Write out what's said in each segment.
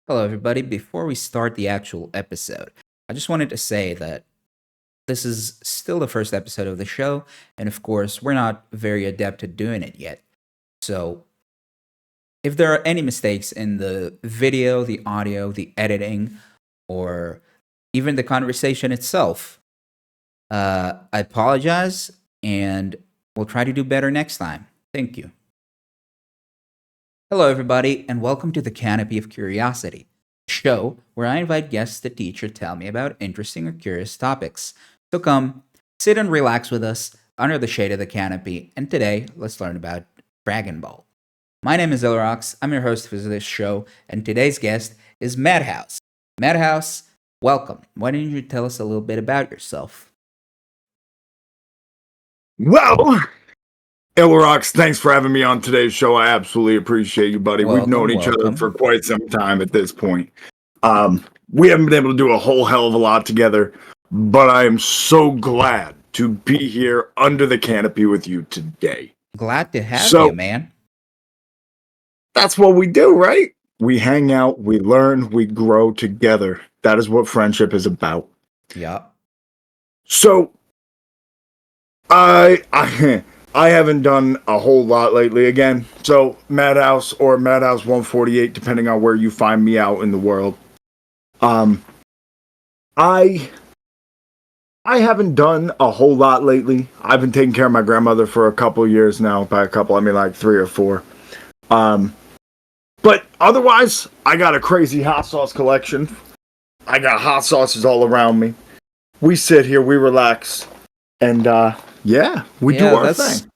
Hello, everybody. Before we start the actual episode, I just wanted to say that this is still the first episode of the show, and of course, we're not very adept at doing it yet. So, if there are any mistakes in the video, the audio, the editing, or even the conversation itself, I apologize, and we'll try to do better next time. Thank you. Hello, everybody, and welcome to the Canopy of Curiosity, a show where I invite guests to teach or tell me about interesting or curious topics. So come, sit and relax with us under the shade of the canopy, and today let's learn about Dragon Ball. My name is illarox. I'm your host for this show, and today's guest is Madhouse. Madhouse, welcome. Why don't you tell us a little bit about yourself? Well, illarox, thanks for having me on today's show. I absolutely appreciate you, buddy. We've known Welcome, each other for welcome. quite some time at this point. We haven't been able to do a whole hell of a lot together, but I am so glad to be here under the canopy with you today. Glad to have you, So man. that's what we do, right? We hang out, we learn, we grow together. That is what friendship is about. Yeah. So I I haven't done a whole lot lately again. So Madhouse or Madhouse 148, depending on where you find me out in the world. Um, I I haven't done a whole lot lately. I've been taking care of my grandmother for a couple years now. By a couple, I mean like 3 or 4. Um, but otherwise, I got a crazy hot sauce collection. I got hot sauces all around me. We sit here, we relax, and yeah, we do our thing.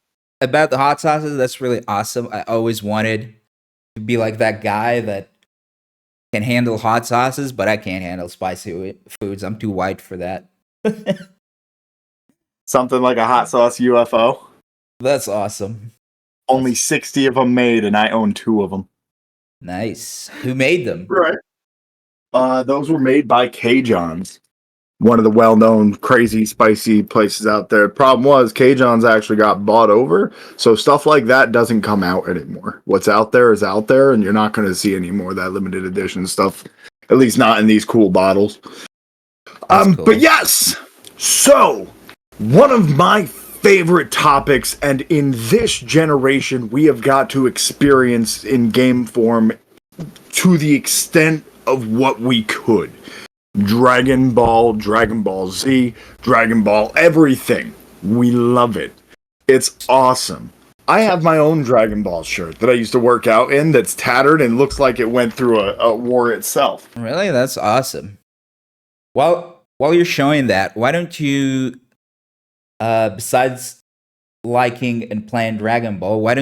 About the hot sauces. That's really awesome. I always wanted to be like that guy that can handle hot sauces, but I can't handle spicy foods. I'm too white for that. Something like a hot sauce UFO. That's awesome. Only 60 of them made, and I own 2 of them. Nice. Who made them? Right. Those were made by K-John's, one of the well-known crazy spicy places out there. Problem was, K-John's actually got bought over, so stuff like that doesn't come out anymore. What's out there is out there, and you're not going to see any more of that limited edition stuff. At least not in these cool bottles. That's cool. But yes, so one of my favorite topics, and in this generation, we have got to experience in game form to the extent of what we could. Dragon Ball Z, Dragon Ball everything. We love it. It's awesome. I have my own Dragon Ball shirt that I used to work out in that's tattered and looks like it went through a war itself. Really? That's awesome. While you're showing that, why don't you, besides liking and playing Dragon Ball, what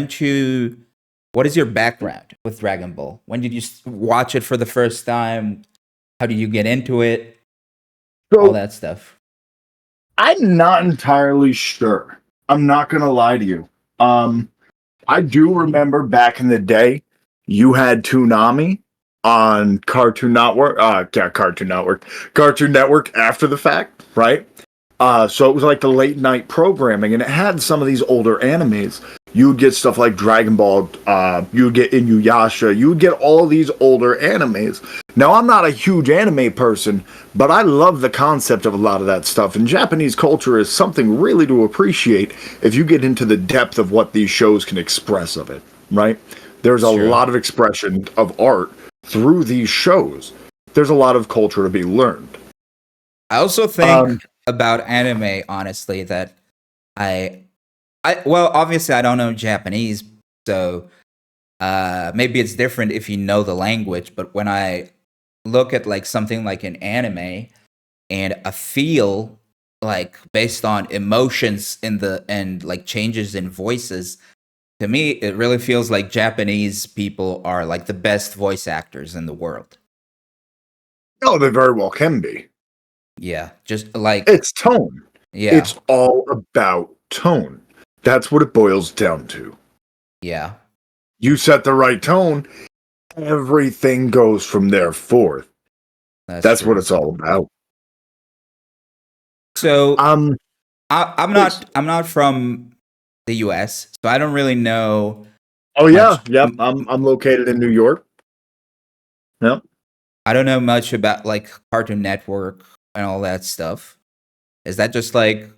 is your background with Dragon Ball? When did you watch it for the first time? How did you get into it? All So that stuff. I'm not entirely sure. I'm not gonna lie to you. I do remember back in the day, you had Toonami on Cartoon Network. Cartoon Network after the fact, right? So it was like the late night programming, and it had some of these older animes. You would get stuff like Dragon Ball, you would get Inuyasha, you would get all these older animes. Now, I'm not a huge anime person, but I love the concept of a lot of that stuff, and Japanese culture is something really to appreciate if you get into the depth of what these shows can express of it, right? There's a lot of expression of art through these shows. There's a lot of culture to be learned. I also think about anime, honestly, that well, obviously I don't know Japanese, so maybe it's different if you know the language. But when I look at like something like an anime, and I feel like based on emotions in the and like changes in voices, to me it really feels like Japanese people are like the best voice actors in the world. No, they very well can be. Yeah, just like It's tone. yeah, It's all about tone. That's what it boils down to. yeah. You set the right tone, everything goes from there forth. That's what True. it's all about. So Um, I'm please. not from the U.S., so I don't really know Oh yeah, much. yep. I'm located in New York. Yep. I don't know much about like Cartoon Network and all that stuff. Is that just like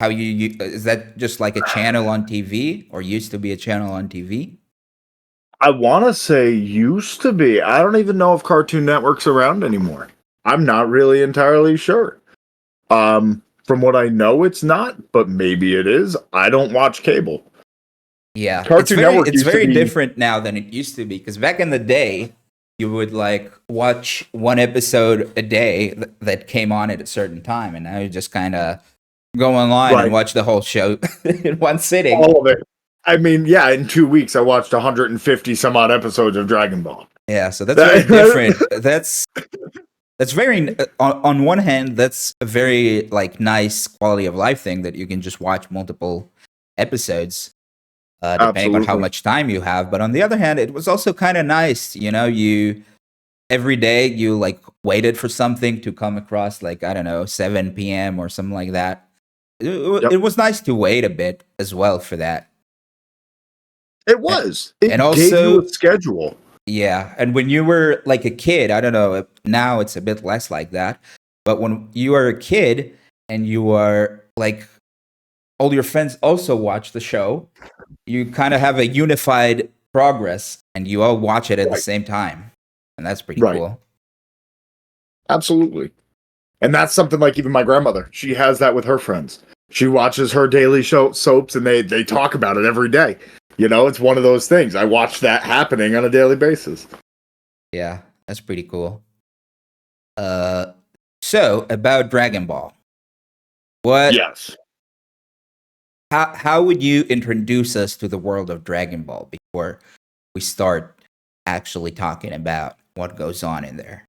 how is that just like a channel on TV or used to be a channel on TV? I want to say used to be. I don't even know if Cartoon Network's around anymore. I'm not really entirely sure. From what I know, it's not, but maybe it is. I don't watch cable. Yeah, Cartoon Network it's used to very be different now than it used to be because back in the day you would like watch one episode a day that came on at a certain time, and now you just kind of go online and right. watch the whole show in one sitting. All of it. I mean, yeah, in 2 weeks I watched 150 some odd episodes of Dragon Ball. Yeah, so that's very different. That's very on one hand that's a very like nice quality of life thing that you can just watch multiple episodes depending on how Absolutely. much time you have. But on the other hand, it was also kind of nice. You know, you every day you like waited for something to come across, like I don't know, 7 p.m. or something like that. Yep. It was nice to wait a bit as well for that. It And, was. and It gave you a also, schedule. yeah, and when you were like a kid, I don't know, now it's a bit less like that. But when you are a kid and you are like all your friends also watch the show, you kind of have a unified progress and you all watch it at the Right. same time. And that's pretty Right. cool. Absolutely. And that's something like even my grandmother. She has that with her friends. She watches her daily show soaps and they talk about it every day. You know, it's one of those things. I watch that happening on a daily basis. Yeah, that's pretty cool. Uh, so about Dragon Ball, what? Yes. How would you introduce us to the world of Dragon Ball before we start actually talking about what goes on in there?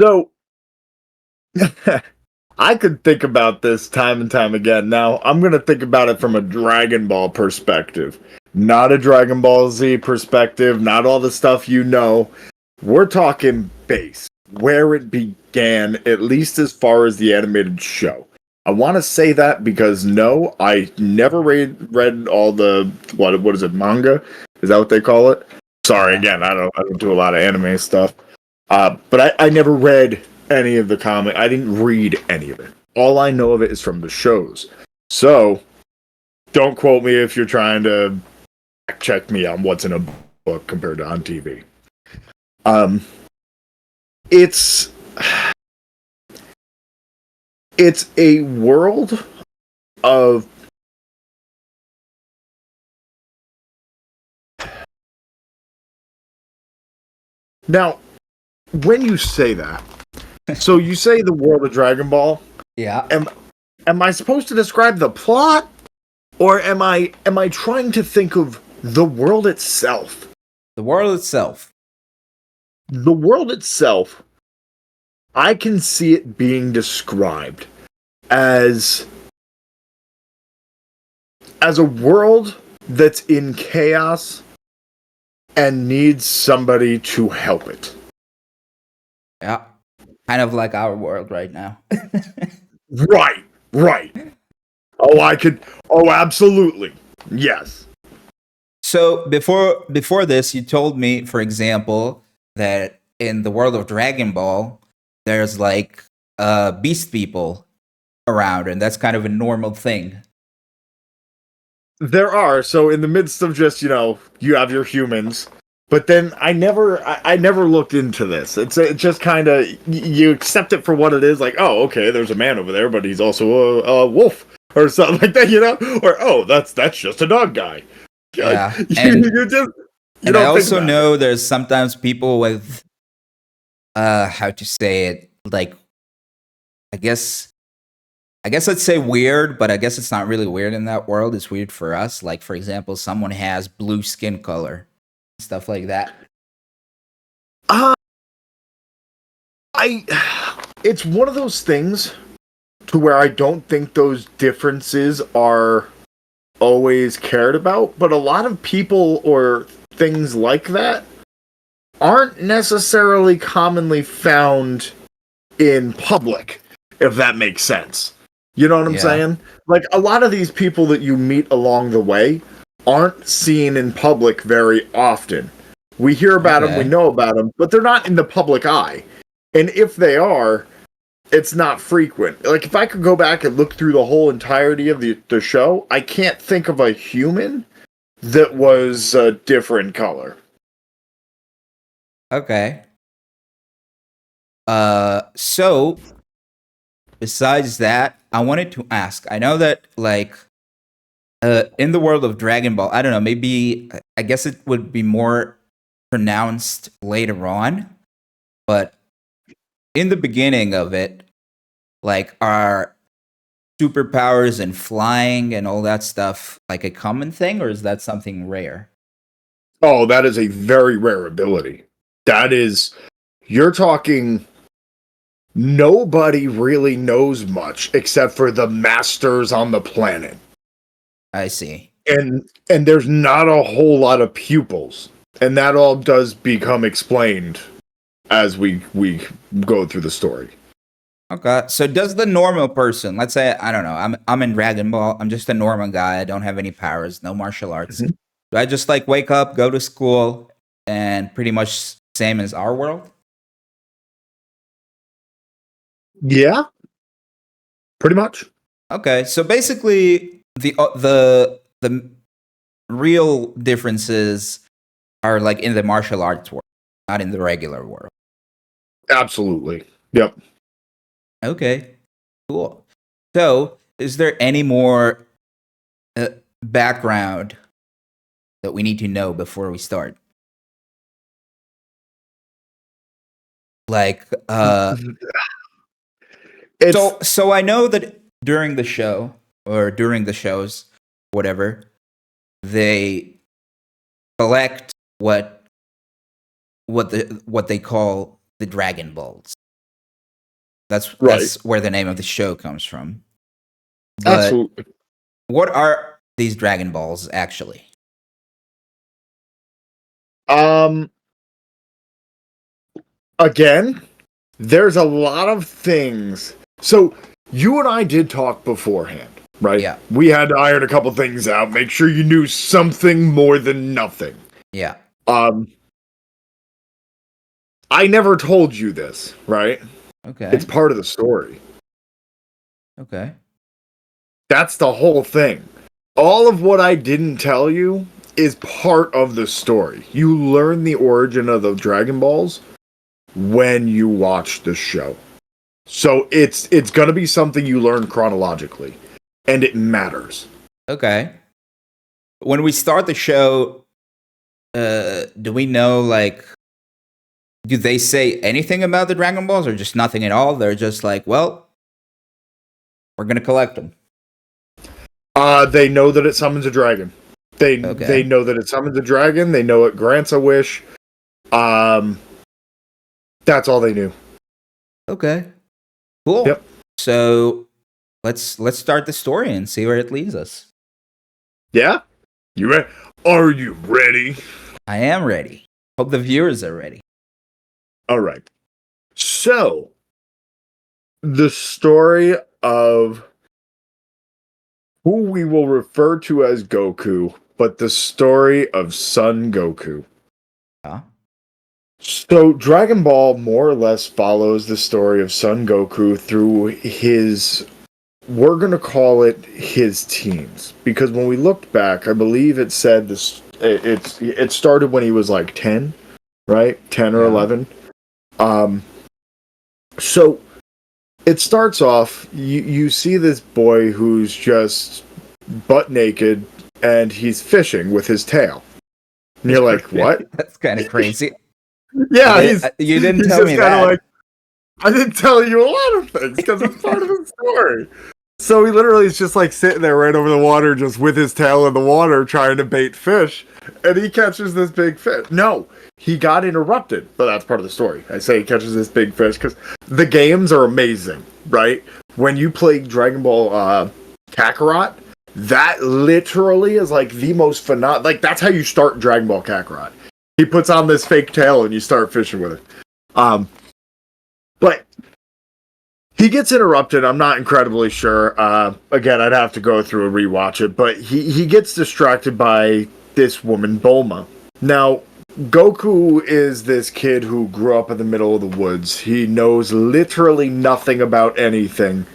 So I could think about this time and time again. Now, I'm going to think about it from a Dragon Ball perspective, not a Dragon Ball Z perspective, not all the stuff you know. We're talking base, where it began, at least as far as the animated show. I want to say that because no, I never read all the what is it, manga? Is that what they call it? Sorry, Yeah. again, I don't do a lot of anime stuff. But I never read any of the comic. I didn't read any of it. All I know of it is from the shows. So don't quote me if you're trying to check me on what's in a book compared to on TV. Um, it's it's a world of now. When you say that, so you say the world of Dragon Ball. Yeah. Am I supposed to describe the plot, or am I trying to think of the world itself? The world itself. The world itself, I can see it being described as a world that's in chaos and needs somebody to help it. Yeah. Kind of like our world right now. Right, right. Oh, I could. Oh, absolutely. Yes. So before this, you told me, for example, that in the world of Dragon Ball, there's like beast people around, and that's kind of a normal thing. There are. So in the midst of just, you have your humans, but then I never looked into this. It's just kind of you accept it for what it is. Like, oh, okay, there's a man over there, but he's also a wolf or something like that, Or oh, that's just a dog guy. Yeah, You just you and I don't think also about it. know there's sometimes people with how to say it, like I guess I'd say weird, but I guess it's not really weird in that world. It's weird for us. Like for example, someone has blue skin color, stuff like that. Uh, I it's one of those things to where I don't think those differences are always cared about, but a lot of people or things like that aren't necessarily commonly found in public, if that makes sense. You know what I'm Yeah. saying? Like a lot of these people that you meet along the way aren't seen in public very often. We hear about them, we Okay. know about them, but they're not in the public eye. And if they are, it's not frequent. Like, if I could go back and look through the whole entirety of the show, I can't think of a human that was a different color. Okay. So besides that, I wanted to ask. I know that like in the world of Dragon Ball, I don't know, maybe I guess it would be more pronounced later on, but in the beginning of it, like are superpowers and flying and all that stuff like a common thing, or is that something rare? Oh, that is a very rare ability. That is, you're talking, nobody really knows much except for the masters on the planet. I see. And there's not a whole lot of pupils. And that all does become explained as we go through the story. Okay. So does the normal person, let's say I don't know, I'm in Dragon Ball, I'm just a normal guy, I don't have any powers, no martial arts. Mhm. Do I just like wake up, go to school, and pretty much same as our world? Yeah, pretty much. Okay. So basically the real differences are like in the martial arts world, not in the regular world. Absolutely. Yep. Okay. Cool. So, is there any more uh, background that we need to know before we start? Like, It's so I know that during the show or during the shows, whatever, they collect what they call the Dragon Balls. right. That's where the name of the show comes from. But Absolutely. what are these Dragon Balls actually? Um Again, there's a lot of things. So you and I did talk beforehand, right? Yeah. We had to iron a couple things out, make sure you knew something more than nothing. Yeah. Um I never told you this, right? It's Okay. part of the story. Okay. That's the whole thing. All of what I didn't tell you is part of the story. You learn the origin of the Dragon Balls when you watch the show. So it's going to be something you learn chronologically, and it matters. Okay. When we start the show, do we know like do they say anything about the Dragon Balls or just nothing at all? They're just like, well, we're gonna collect them. They know that it summons a dragon. They Okay. know that it summons a dragon. They know it grants a wish. Um, that's all they knew. Okay. Cool. Yep. So let's start the story and see where it leads us. Yeah. You ready? Are you ready? I am ready. Hope the viewers are ready. All right. So the story of who we will refer to as Goku, but the story of Son Goku. Huh? So, Dragon Ball more or less follows the story of Son Goku through his, we're going to call it his teens. Because when we looked back, I believe it said this, it started when he was like 10, right? 10 or Yeah. 11. So, it starts off, you see this boy who's just butt naked and he's fishing with his tail. And you're like, what? That's kind of crazy. Yeah, You didn't he's tell just me kind of that. like, I didn't tell you a lot of things because it's part of the story. So he literally is just like sitting there right over the water, just with his tail in the water, trying to bait fish, and he catches this big fish. No, he got interrupted, but that's part of the story. I say he catches this big fish because the games are amazing, right? When you play Dragon Ball Kakarot, that literally is like the most phenomenal. Like that's how you start Dragon Ball Kakarot. He puts on this fake tail and you start fishing with it. But he gets interrupted. I'm not incredibly sure. Again, I'd have to go through and rewatch it. But he gets distracted by this woman, Bulma. Now, Goku is this kid who grew up in the middle of the woods. He knows literally nothing about anything.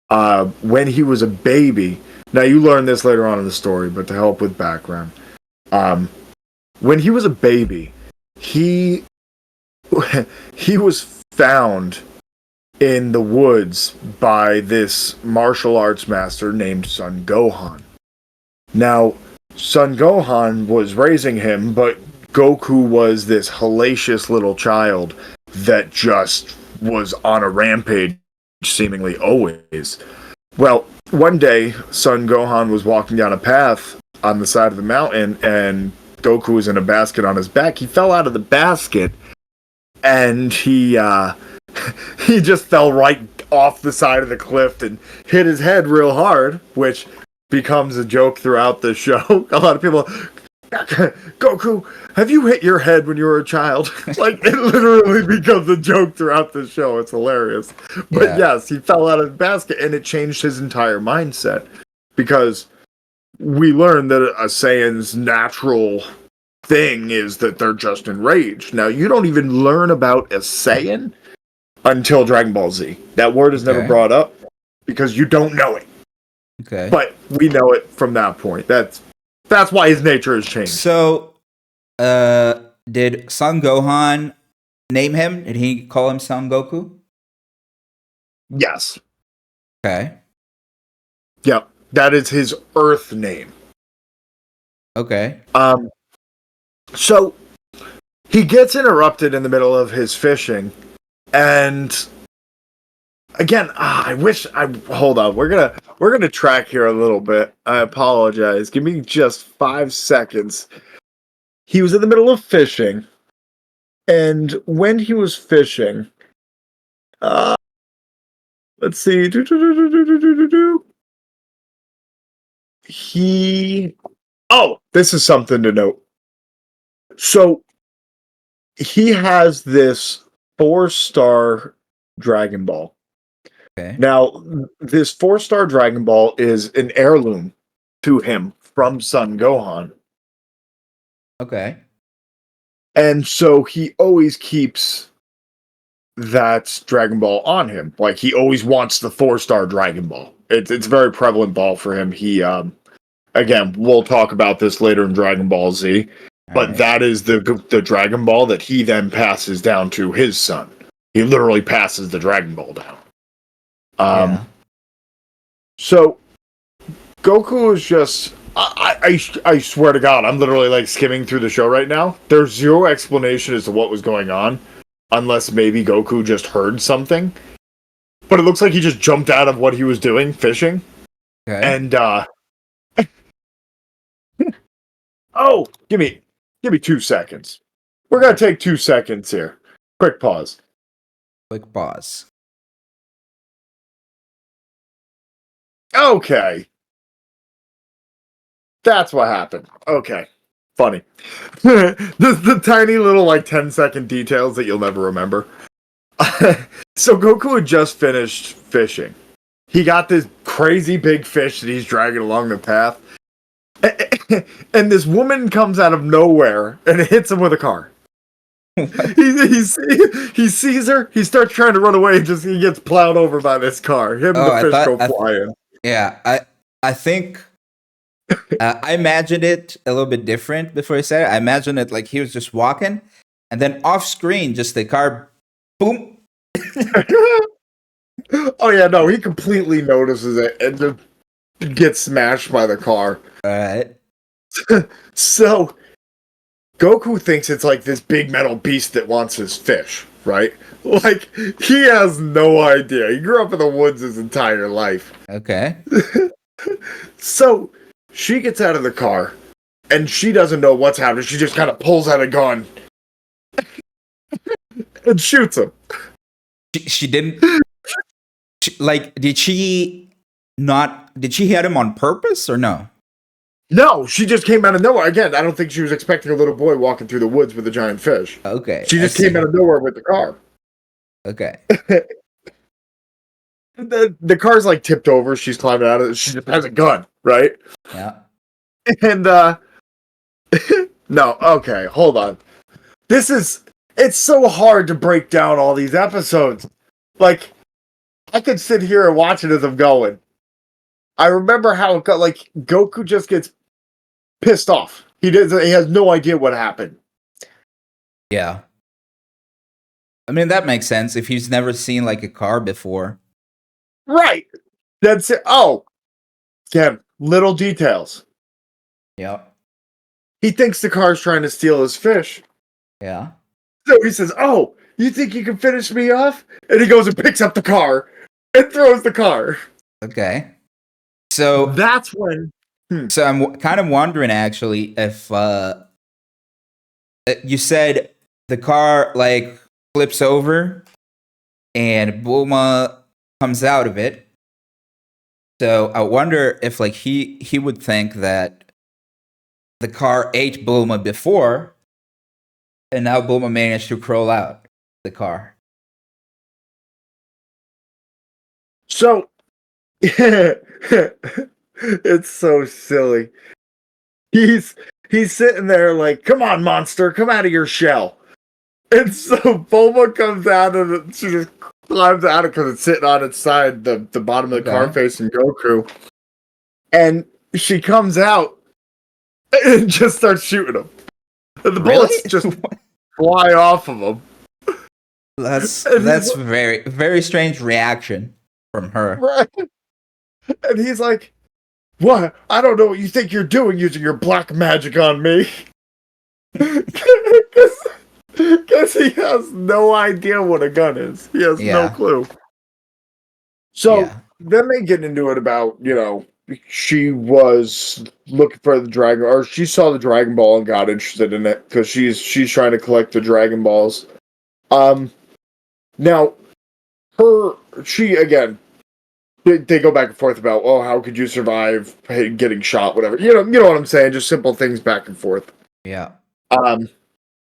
When he was a baby, now you learn this later on in the story, but to help with background, when he was a baby, he he was found in the woods by this martial arts master named Son Gohan. Now, Son Gohan was raising him, but Goku was this hellacious little child that just was on a rampage, seemingly always. Well, one day, Son Gohan was walking down a path on the side of the mountain, and Goku was in a basket on his back. He fell out of the basket, and he just fell right off the side of the cliff and hit his head real hard, which becomes a joke throughout the show. A lot of people, Goku, have you hit your head when you were a child? Like, it literally becomes a joke throughout the show. It's hilarious. But yes, he fell out of the basket, and it changed his entire mindset. Because we learned that a Saiyan's natural thing is that they're just enraged. Now, you don't even learn about a Saiyan until Dragon Ball Z. That word is never brought up because you don't know it. Okay. But we know it from that point. That's why his nature has changed. So, did Son Gohan name him? Did he call him Son Goku? Yes. Okay. Yep. That is his Earth name. Okay. So he gets interrupted in the middle of his fishing, and again, hold on. We're gonna track here a little bit. I apologize. Give me just 5 seconds. He was in the middle of fishing, and when he was fishing, let's see. This is something to note. So he has this 4-star Dragon Ball. Okay. Now, this 4-star Dragon Ball is an heirloom to him from Son Gohan. Okay. And so he always keeps that Dragon Ball on him. Like, he always wants the 4-star Dragon Ball. It's a very prevalent ball for him. He, again, we'll talk about this later in Dragon Ball Z. But that is the Dragon Ball that he then passes down to his son. He literally passes the Dragon Ball down. So Goku is just I swear to God, I'm literally like skimming through the show right now. There's zero explanation as to what was going on, unless maybe Goku just heard something. But it looks like he just jumped out of what he was doing, fishing. Okay. And give me 2 seconds. We're gonna take 2 seconds here. Quick pause. Quick pause. Okay. That's what happened. Okay. Funny. the tiny little, like, 10-second details that you'll never remember. So Goku had just finished fishing. He got this crazy big fish that he's dragging along the path. And this woman comes out of nowhere and hits him with a car. He sees her. He starts trying to run away. And he gets plowed over by this car. Him and the fish go flying. Yeah, I think I imagined it a little bit different before he said it. I imagined it like he was just walking, and then off screen, just the car, boom. Oh yeah, no, he completely notices it and just gets smashed by the car. All right. So Goku thinks it's like this big metal beast that wants his fish, right? Like, he has no idea. He grew up in the woods his entire life. Okay. So she gets out of the car and she doesn't know what's happening. She just kind of pulls out a gun and shoots him. She didn't. Did she hit him on purpose or no? No, she just came out of nowhere. Again, I don't think she was expecting a little boy walking through the woods with a giant fish. Okay. She just came out of nowhere with the car. Okay. The car's like tipped over. She's climbing out of it. She just has a gun, right? Yeah. And no, okay, hold on. this is it's so hard to break down all these episodes. Like, I could sit here and watch it as I'm going. I remember how it got like Goku just gets pissed off. He has no idea what happened. Yeah. I mean, that makes sense if he's never seen like a car before. Right. That's it. Oh, damn. Little details. Yeah. He thinks the car's trying to steal his fish. Yeah. So he says, "Oh, you think you can finish me off?" And he goes and picks up the car and throws the car. Okay. So That's when. so I'm kind of wondering actually if you said the car like flips over and Bulma comes out of it. So I wonder if like he would think that the car ate Bulma before, and now Bulma managed to crawl out the car. So it's so silly. He's he's sitting there like, "Come on, monster, come out of your shell." And so Bulma comes out and she just climbs out because it's sitting on its side, the bottom of the car Okay. facing Goku. And she comes out and just starts shooting him. And the Really? bullets just fly off of him. That's very very strange reaction from her. Right. And he's like, "What? I don't know what you think you're doing using your black magic on me." Because he has no idea what a gun is. He has no Yeah. clue. So Yeah. then they get into it about, she was looking for the dragon, or she saw the Dragon Ball and got interested in it because she's trying to collect the Dragon Balls. Now she again, they go back and forth about, oh, how could you survive getting shot, whatever. You know what I'm saying? Just simple things back and forth. Yeah. Um,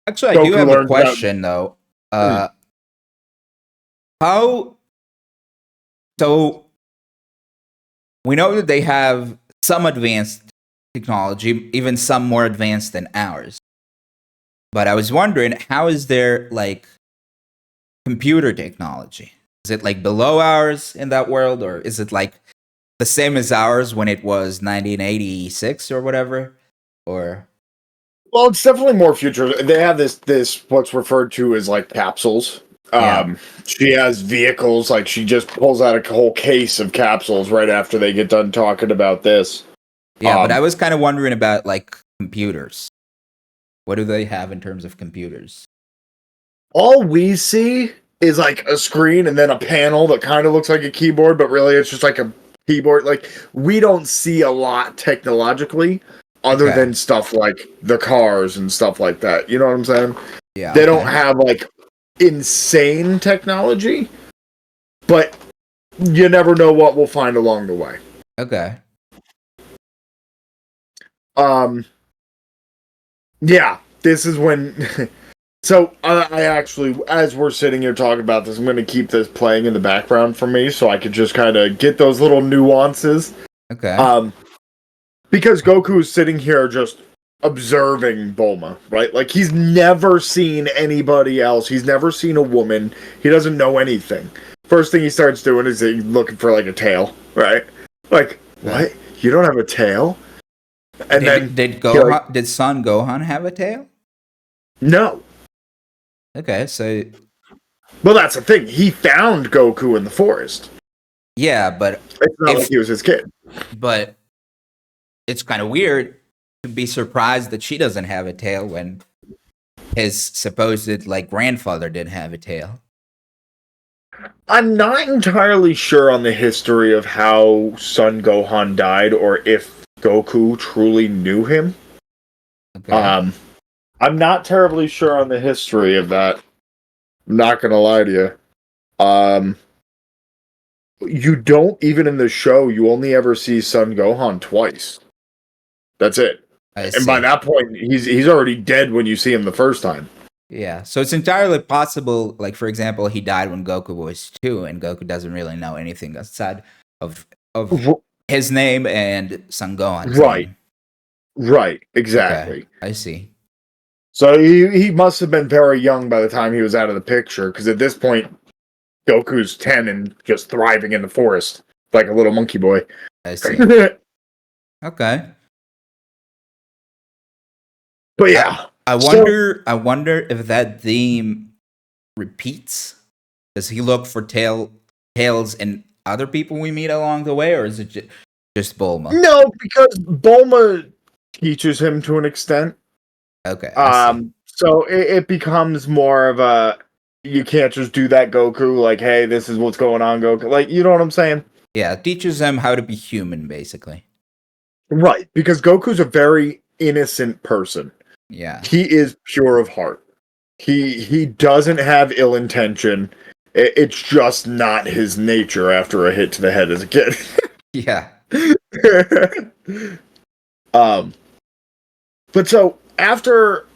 Actually, I do Goku have a learns about. question though. How so we know that they have some advanced technology, even some more advanced than ours. But I was wondering, how is their like computer technology? Is it like below ours in that world, or is it like the same as ours when it was 1986 or whatever? Or Well, it's definitely more future. They have this what's referred to as like capsules. yeah, She has vehicles, like she just pulls out a whole case of capsules right after they get done talking about this. yeah. But I was kind of wondering about like computers. What do they have in terms of computers? All we see is like a screen and then a panel that kind of looks like a keyboard, but really it's just like a keyboard. Like, we don't see a lot technologically other Okay. than stuff like the cars and stuff like that. You know what I'm saying? Yeah. They don't Okay. have like insane technology, but you never know what we'll find along the way. Okay. Um, yeah, this is when. So I actually, as we're sitting here talking about this, I'm going to keep this playing in the background for me, so I could just kind of get those little nuances. Okay. Because Goku is sitting here just observing Bulma, right? Like, he's never seen anybody else. He's never seen a woman. He doesn't know anything. First thing he starts doing is looking for like a tail, right? Like, what? You don't have a tail? And then Did he, like, Gohan, did Son Gohan have a tail? no. Okay, so Well, that's the thing. He found Goku in the forest. yeah, but It's not like if he was his kid. but it's kind of weird to be surprised that she doesn't have a tail when his supposed like grandfather didn't have a tail. I'm not entirely sure on the history of how Son Gohan died or if Goku truly knew him. Okay. I'm not terribly sure on the history of that. I'm not gonna lie to you. You don't, even in the show, you only ever see Son Gohan twice. That's it. I And by see. that point, he's already dead when you see him the first time. Yeah. So it's entirely possible, like for example, he died when Goku was 2 and Goku doesn't really know anything outside of of R- his name and Son Gohan's right, name. right, Okay. exactly. I see. So he must have been very young by the time he was out of the picture, because at this point, Goku's 10 and just thriving in the forest like a little monkey boy. I see. But Okay. I, yeah, I so wonder. I wonder if that theme repeats. Does he look for tails in other people we meet along the way, or is it just Bulma? no, because Bulma teaches him to an extent. Okay, I see. So it becomes more of a you can't just do that, Goku. Like, hey, this is what's going on, Goku. Like, you know what I'm saying? Yeah, it teaches them how to be human, basically. Right, because Goku's a very innocent person. Yeah, He is pure of heart. He doesn't have ill intention. It's just not his nature after a hit to the head as a kid. yeah. um, but so after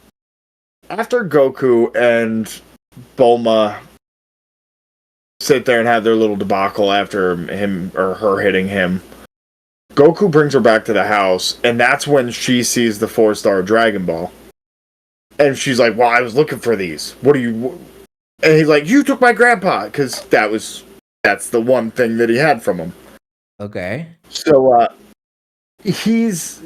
Goku and Bulma sit there and have their little debacle after him or her hitting him, Goku brings her back to the house, and that's when she sees the 4-star Dragon Ball. And she's like, "Well, I was looking for these. What do you?" And he's like, "You took my grandpa," because that's the one thing that he had from him. Okay. So he's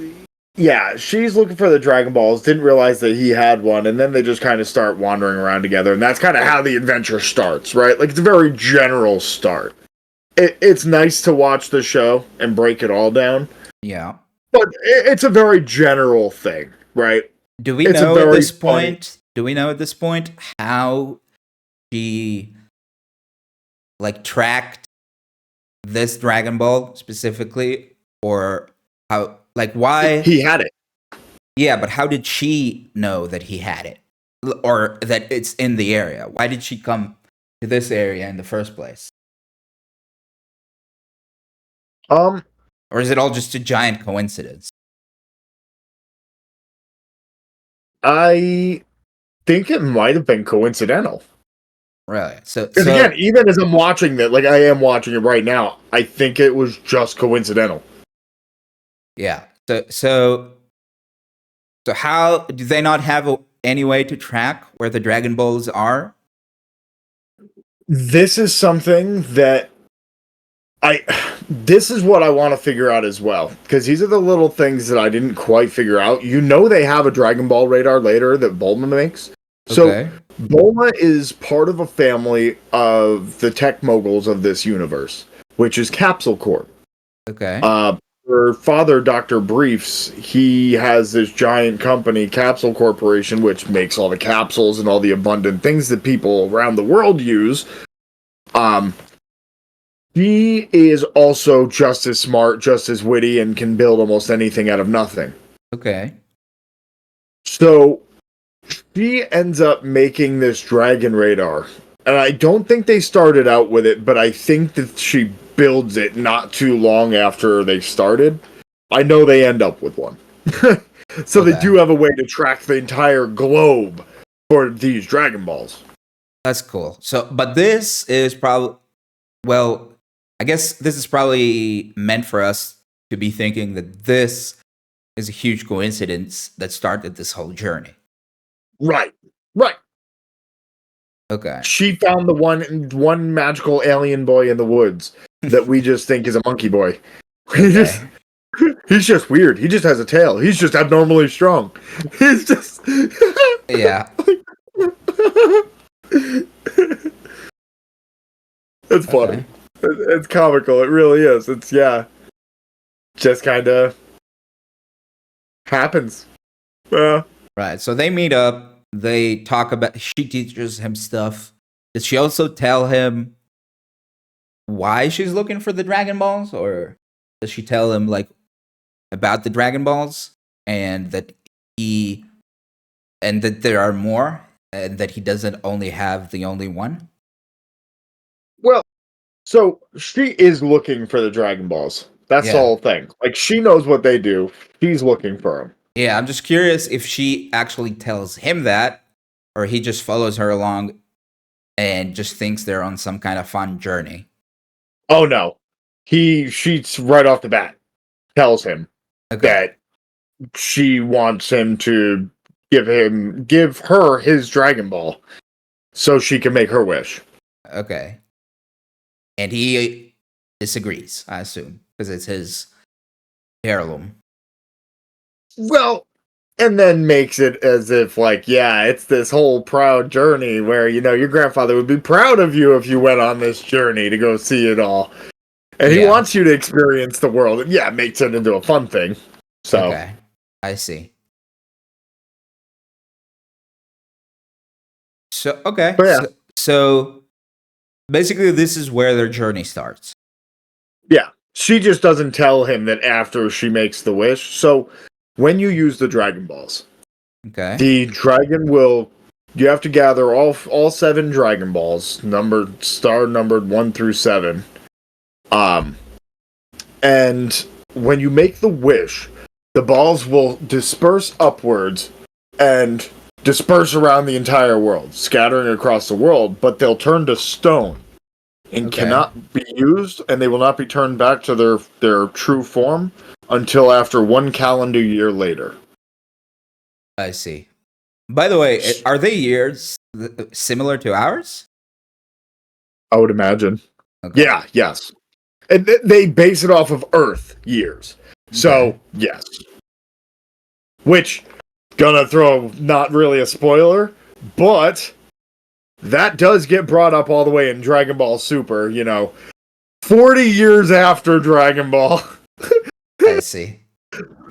yeah, she's looking for the Dragon Balls. Didn't realize that he had one, and then they just kind of start wandering around together, and that's kind of how the adventure starts, right? Like it's a very general start. It's nice to watch the show and break it all down, Yeah. but it's a very general thing, right? Do we It's a know at very this funny. point? Do we know at this point how she like tracked this Dragon Ball specifically, or how like why? He had it. Yeah, but how did she know that he had it, or that it's in the area? Why did she come to this area in the first place? Um, Or is it all just a giant coincidence? I think it might have been coincidental. Really? So Because again, so even as I'm watching that, like I am watching it right now, I think it was just coincidental. yeah. So how do they not have any way to track where the Dragon Balls are? This is something that I this is what I want to figure out as well, because these are the little things that I didn't quite figure out. You know, they have a Dragon Ball radar later that Bulma makes. So Okay. Bulma is part of a family of the tech moguls of this universe, which is Capsule Corp. Okay. Uh, her father, Dr. Briefs, he has this giant company, Capsule Corporation, which makes all the capsules and all the abundant things that people around the world use. Um, he is also just as smart, just as witty, and can build almost anything out of nothing. Okay. So she ends up making this dragon radar. And I don't think they started out with it, but I think that she builds it not too long after they started. I know they end up with one. So they Okay. do have a way to track the entire globe for these Dragon Balls. That's cool. So, but this is probably, well, I guess this is probably meant for us to be thinking that this is a huge coincidence that started this whole journey. Right. Right. Okay. She found the one magical alien boy in the woods that we just think is a monkey boy. He just Okay. he's just weird. He just has a tail. He's just abnormally strong. He's just Yeah. It's funny. Okay. It's comical. It really is. It's yeah. Just kind of happens. Yeah. Right. So they meet up. They talk about, she teaches him stuff. Does she also tell him why she's looking for the Dragon Balls? Or does she tell him, like, about the Dragon Balls and that he, and that there are more and that he doesn't only have the only one? Well, so she is looking for the Dragon Balls. That's the Yeah. whole thing. Like she knows what they do. She's looking for them. Yeah. I'm just curious if she actually tells him that or he just follows her along and just thinks they're on some kind of fun journey. Oh no. She's right off the bat tells him Okay. that she wants him to give her his Dragon Ball so she can make her wish. Okay. And he disagrees, I assume, because it's his heirloom. Well, and then makes it as if like, yeah, it's this whole proud journey where, your grandfather would be proud of you if you went on this journey to go see it all. And he Yeah. wants you to experience the world. And yeah, it makes it into a fun thing. So Okay. I see. So okay. but yeah. So basically this is where their journey starts. Yeah. She just doesn't tell him that after she makes the wish. So when you use the Dragon Balls, Okay. the dragon will you have to gather all 7 Dragon Balls, numbered 1 through 7. And when you make the wish, the balls will disperse upwards and disperse around the entire world, scattering across the world, but they'll turn to stone and Okay. cannot be used, and they will not be turned back to their true form until after 1 calendar year later. I see. By the way, are they years similar to ours? I would imagine. Okay. Yeah, yes. And they base it off of Earth years. Okay. So, yes. Which, gonna throw not really a spoiler, but that does get brought up all the way in Dragon Ball Super, 40 years after Dragon Ball. I see.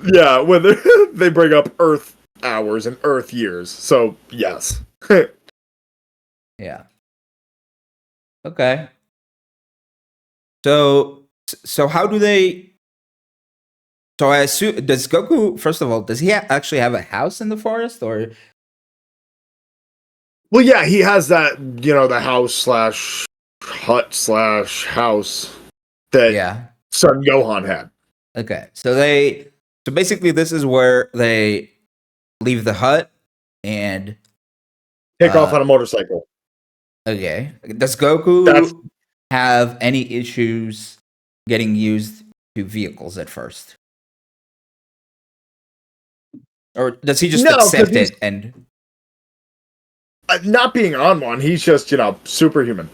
Yeah, when they bring up Earth hours and Earth years. So, yes. Yeah. Okay. So how do they? So I assume, does Goku? First of all, does he actually have a house in the forest, or? Well, yeah, he has that, the house slash hut slash house that Yeah. Son Gohan had. Okay. So basically, this is where they leave the hut, and Take off on a motorcycle. okay. Does That's Goku have any issues getting used to vehicles at first, or does he just no, because accept he's it and? not being on one. He's just, superhuman.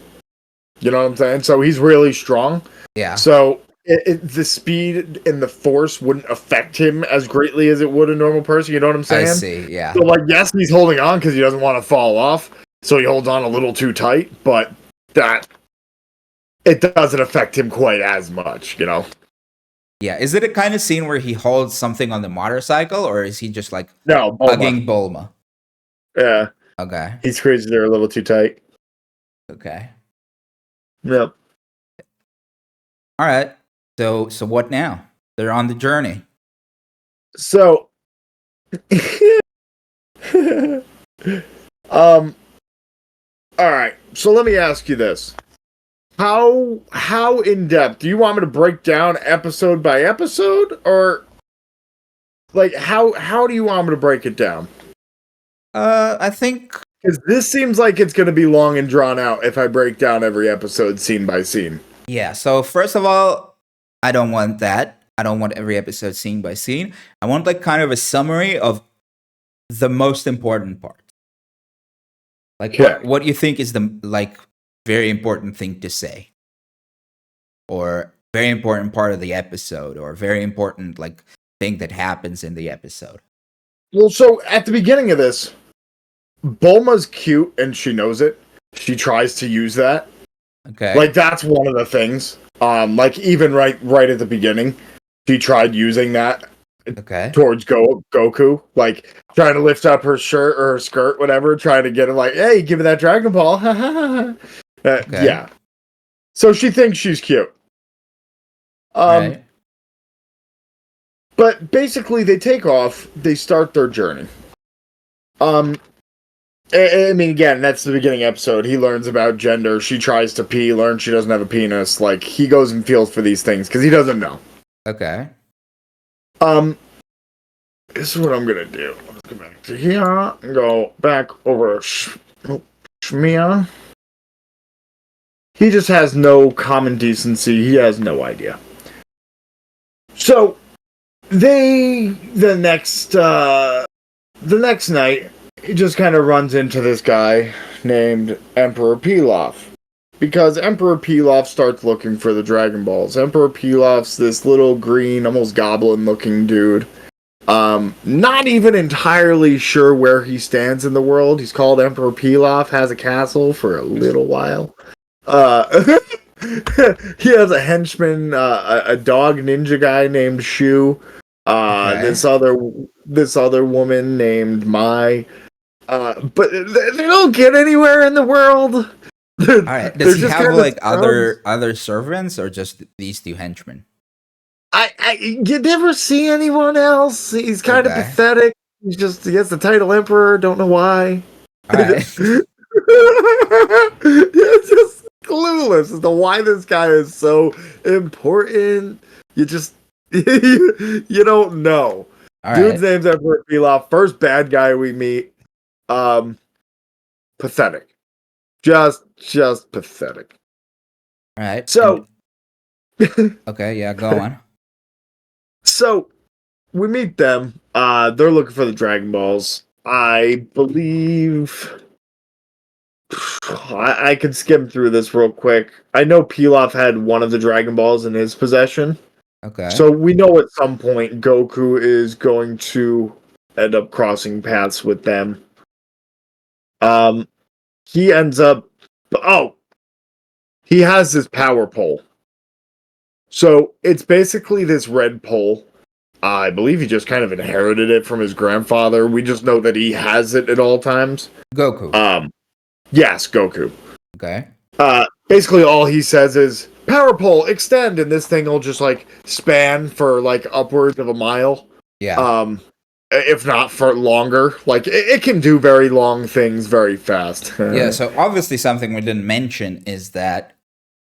You know what I'm saying? So he's really strong. Yeah. So the speed and the force wouldn't affect him as greatly as it would a normal person. You know what I'm I saying? see. Yeah. So, like, yes, he's holding on because he doesn't want to fall off. So he holds on a little too tight, but that it doesn't affect him quite as much, Yeah. Is it a kind of scene where he holds something on the motorcycle, or is he just like No, Bulma. hugging Bulma? Yeah, Okay. he's crazy. They're a little too tight. Okay. Yep. All right. So what now? They're on the journey. So, all right. So let me ask you this: how in depth do you want me to break down episode by episode, or like how do you want me to break it down? I think Because this seems like it's going to be long and drawn out if I break down every episode scene by scene. yeah. So first of all, I don't want that. I don't want every episode scene by scene. I want like kind of a summary of the most important part. Like Okay. what you think is the like very important thing to say, or very important part of the episode, or very important like thing that happens in the episode. Well, so at the beginning of this, Bulma's cute and she knows it. She tries to use that. Okay. Like that's one of the things. Like even right at the beginning, she tried using that Okay. towards Goku, like trying to lift up her shirt or her skirt, whatever, trying to get him like, hey, give me that Dragon Ball. Okay. Yeah. So she thinks she's cute. Right. But basically they take off, they start their journey. I mean, again, that's the beginning episode. He learns about gender. She tries to pee, learns she doesn't have a penis. Like, he goes and feels for these things because he doesn't know. Okay. This is what I'm gonna do. Let's go back to here and go back over Shmiya. He just has no common decency. He has no idea. So, the next the next night, he just kind of runs into this guy named Emperor Pilaf. Because Emperor Pilaf starts looking for the Dragon Balls. Emperor Pilaf's this little green, almost goblin-looking dude. Not even entirely sure where he stands in the world. He's called Emperor Pilaf, has a castle for a little while. Uh, he has a henchman, a dog ninja guy named Shu. Okay. This other woman named Mai. But they don't get anywhere in the world. All right. Does They're he just have kind of like scrubs. other servants or just these two henchmen? You never see anyone else. He's kind of Okay. pathetic. He gets the title Emperor. Don't know why. All right. It's just clueless as to why this guy is so important. You just you don't know. All Dude's right. name's Emperor Pilaf. First bad guy we meet. Um, Pathetic. Just pathetic. All right. And So okay, yeah, go on. so we meet them. They're looking for the Dragon Balls. I believe I could skim through this real quick. I know Pilaf had one of the Dragon Balls in his possession. Okay. So we know at some point Goku is going to end up crossing paths with them. He ends up he has this power pole. So it's basically this red pole. I believe he just kind of inherited it from his grandfather. We just know that he has it at all times. Goku. Yes, Goku. Okay. Basically all he says is power pole extend, and this thing will just like span for like upwards of a mile. Yeah. If not for longer. Like it can do very long things very fast. Yeah, so obviously something we didn't mention is that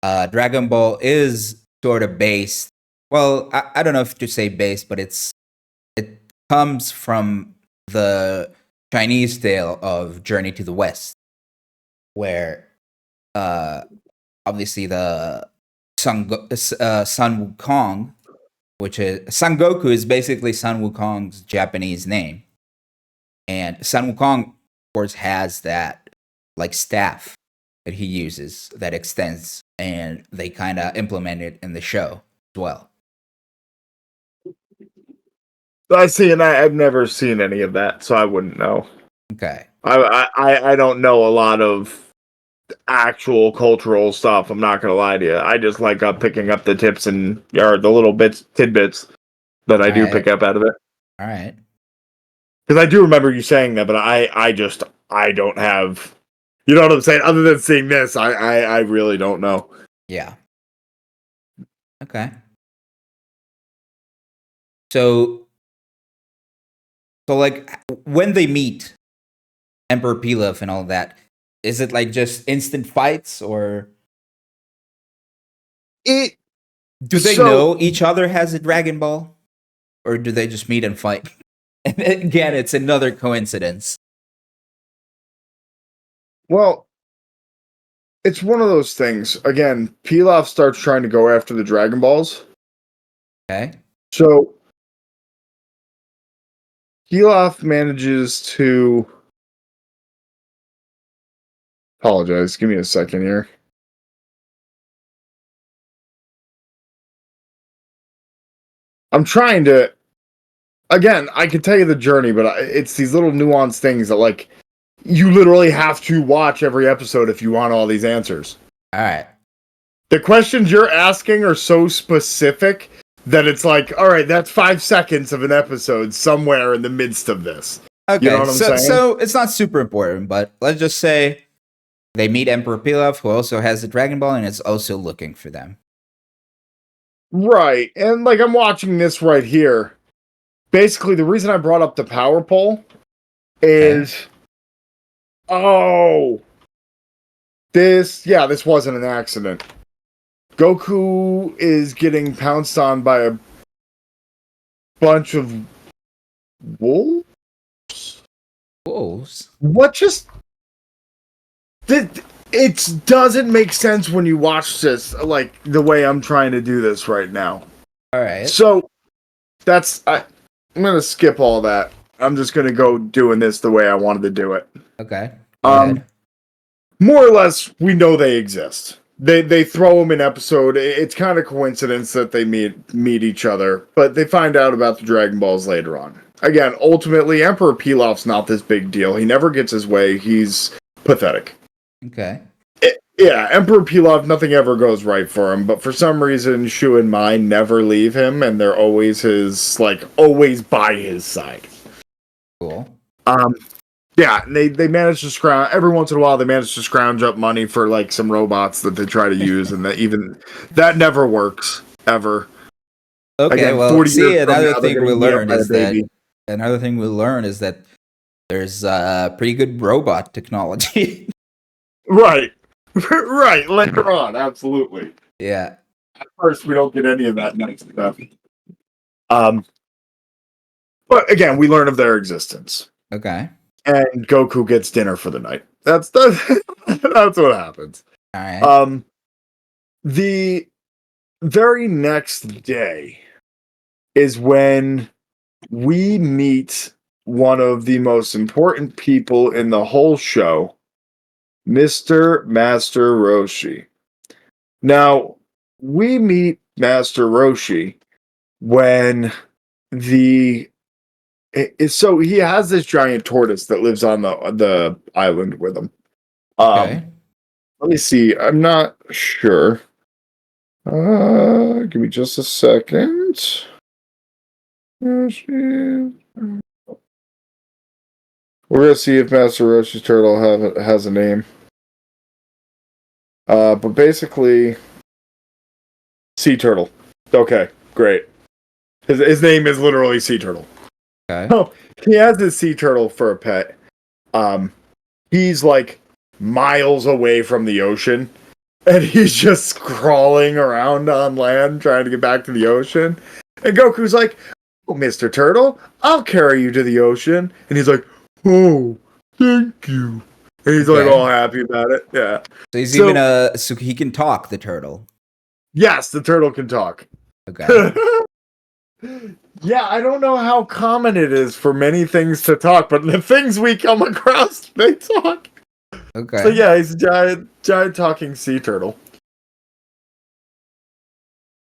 Dragon Ball is sort of based. Well, I don't know if to say based, but it comes from the Chinese tale of Journey to the West, where uh, obviously the Sun Wukong, which is Son Goku, is basically Sun Wukong's Japanese name, and Sun Wukong, of course, has that like staff that he uses that extends, and they kind of implement it in the show as well. I see, and I've never seen any of that, so I wouldn't know. Okay. I don't know a lot of actual cultural stuff. I'm not gonna lie to you. I just like picking up the tips and or the little tidbits that I All do right. pick up out of it. All right. Because I do remember you saying that, but I don't have. You know what I'm saying? Other than seeing this, I really don't know. Yeah. Okay. So like when they meet Emperor Pilaf and all that, is it like just instant fights, or It do they so know each other has a Dragon Ball, or do they just meet and fight? And again, it's another coincidence. well. It's one of those things. Again, Pilaf starts trying to go after the Dragon Balls. Okay. So Pilaf manages to apologize. Give me a second here. I'm trying to. Again, I could tell you the journey, but it's these little nuanced things that, like, you literally have to watch every episode if you want all these answers. All right. The questions you're asking are so specific that it's like, all right, that's 5 seconds of an episode somewhere in the midst of this. You know Okay. what I'm So saying? it's not super important, but let's just say they meet Emperor Pilaf, who also has the Dragon Ball and is also looking for them. Right. And, like, I'm watching this right here. Basically, the reason I brought up the power pole Okay. is, oh, this wasn't an accident. Goku is getting pounced on by a bunch of wolves. Wolves. What just it doesn't make sense when you watch this, like the way I'm trying to do this right now. All right. So I'm gonna skip all that. I'm just gonna go doing this the way I wanted to do it. Okay. Go Um, ahead. More or less, we know they exist. They throw them in episode. It's kind of coincidence that they meet each other, but they find out about the Dragon Balls later on. Again, ultimately, Emperor Pilaf's not this big deal. He never gets his way. He's pathetic. Okay. Yeah, Emperor Pilaf, nothing ever goes right for him, but for some reason, Shu and Mai never leave him, and they're always always by his side. Cool. Um, yeah, and they manage to scrounge every once in a while. They manage to scrounge up money for like some robots that they try to use, and that never works ever. Okay, Again, well, 40 years see, from now, they're getting beat up by a baby. another thing we learn is that there's pretty good robot technology. Right, right. Later on, absolutely. Yeah. At first, we don't get any of that nice stuff. Um, but again, we learn of their existence. Okay. And Goku gets dinner for the night. That's what happens. All right. The very next day is when we meet one of the most important people in the whole show, Mr. Master Roshi. Now, we meet Master Roshi when the so he has this giant tortoise that lives on the island with him. Okay. Let me see. I'm not sure. Give me just a second. Roshi. We're gonna see if Master Roshi's turtle has a name. But basically, sea turtle. Okay, great. His name is literally sea turtle. Okay. Oh, he has this sea turtle for a pet. He's like miles away from the ocean, and he's just crawling around on land trying to get back to the ocean. And Goku's like, "Oh, Mr. Turtle, I'll carry you to the ocean." And he's like, "Oh, thank you." And he's like Okay. all happy about it. Yeah. So he's even so he can talk, the turtle. Yes, the turtle can talk. Okay. Yeah, I don't know how common it is for many things to talk, but the things we come across, they talk. So Okay. yeah, he's a giant talking sea turtle.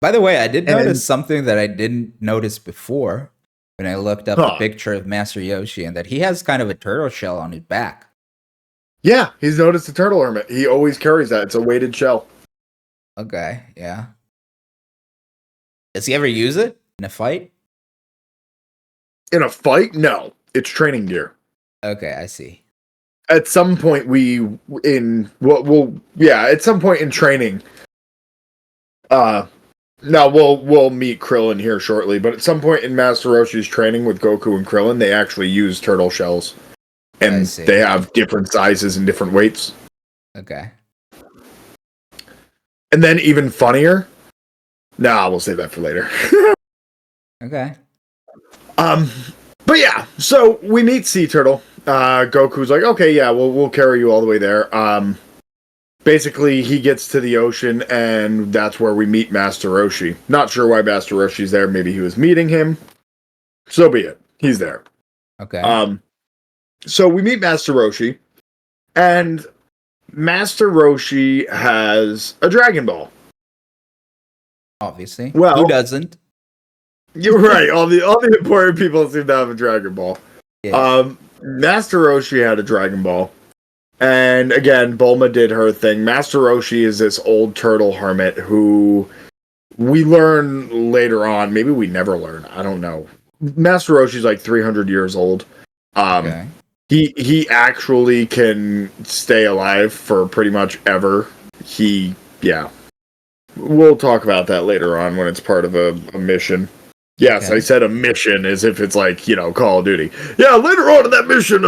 By the way, I did And notice something that I didn't notice before when I looked up the huh. picture of Master Yoshi, and that he has kind of a turtle shell on his back. Yeah, he's noticed the turtle hermit. He always carries that. It's a weighted shell. Okay. Yeah. Does he ever use it in a fight? In a fight? No. It's training gear. Okay, I see. At some point at some point in training, now we'll meet Krillin here shortly, but at some point in Master Roshi's training with Goku and Krillin, they actually use turtle shells. I And see. they have different sizes and different weights. Okay. And then even funnier. Nah, we'll save that for later. Okay. But yeah, so we meet Sea Turtle. Goku's like, okay, yeah, we'll carry you all the way there. Basically, he gets to the ocean, and that's where we meet Master Roshi. Not sure why Master Roshi's there. Maybe he was meeting him. So be it. He's there. Okay. So we meet Master Roshi, and Master Roshi has a Dragon Ball. Obviously. Well, who doesn't? You're right. All the important people seem to have a Dragon Ball. Yeah. Master Roshi had a Dragon Ball. And again, Bulma did her thing. Master Roshi is this old turtle hermit who we learn later on. Maybe we never learn. I don't know. Master Roshi's like 300 years old. Okay. He actually can stay alive for pretty much ever. Yeah. We'll talk about that later on when it's part of a mission. Yes, Okay. I said a mission as if it's like, Call of Duty. Yeah, later on in that mission,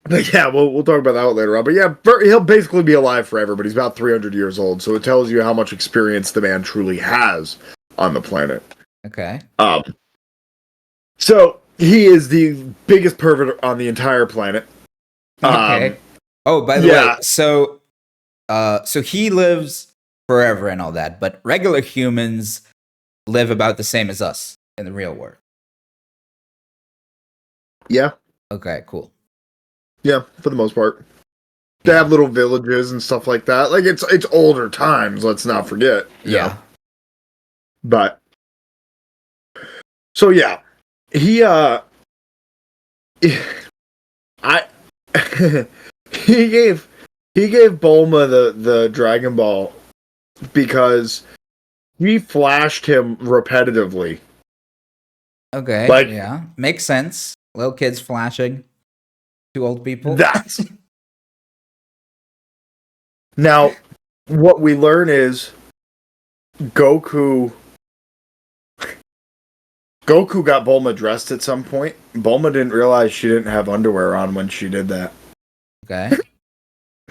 but yeah, we'll talk about that later on. But yeah, he'll basically be alive forever, but he's about 300 years old, so it tells you how much experience the man truly has on the planet. Okay. So he is the biggest pervert on the entire planet. Okay. Oh, by the way, so he lives forever and all that, but regular humans live about the same as us. in the real world. Yeah. Okay, cool. Yeah, for the most part. They have little villages and stuff like that. Like it's older times, let's not forget. Yeah. But so yeah. He I he gave Bulma the Dragon Ball because he flashed him repetitively. Okay, Like yeah. Makes sense. Little kids flashing to old people. that's now what we learn is Goku got Bulma dressed at some point. Bulma didn't realize she didn't have underwear on when she did that. Okay.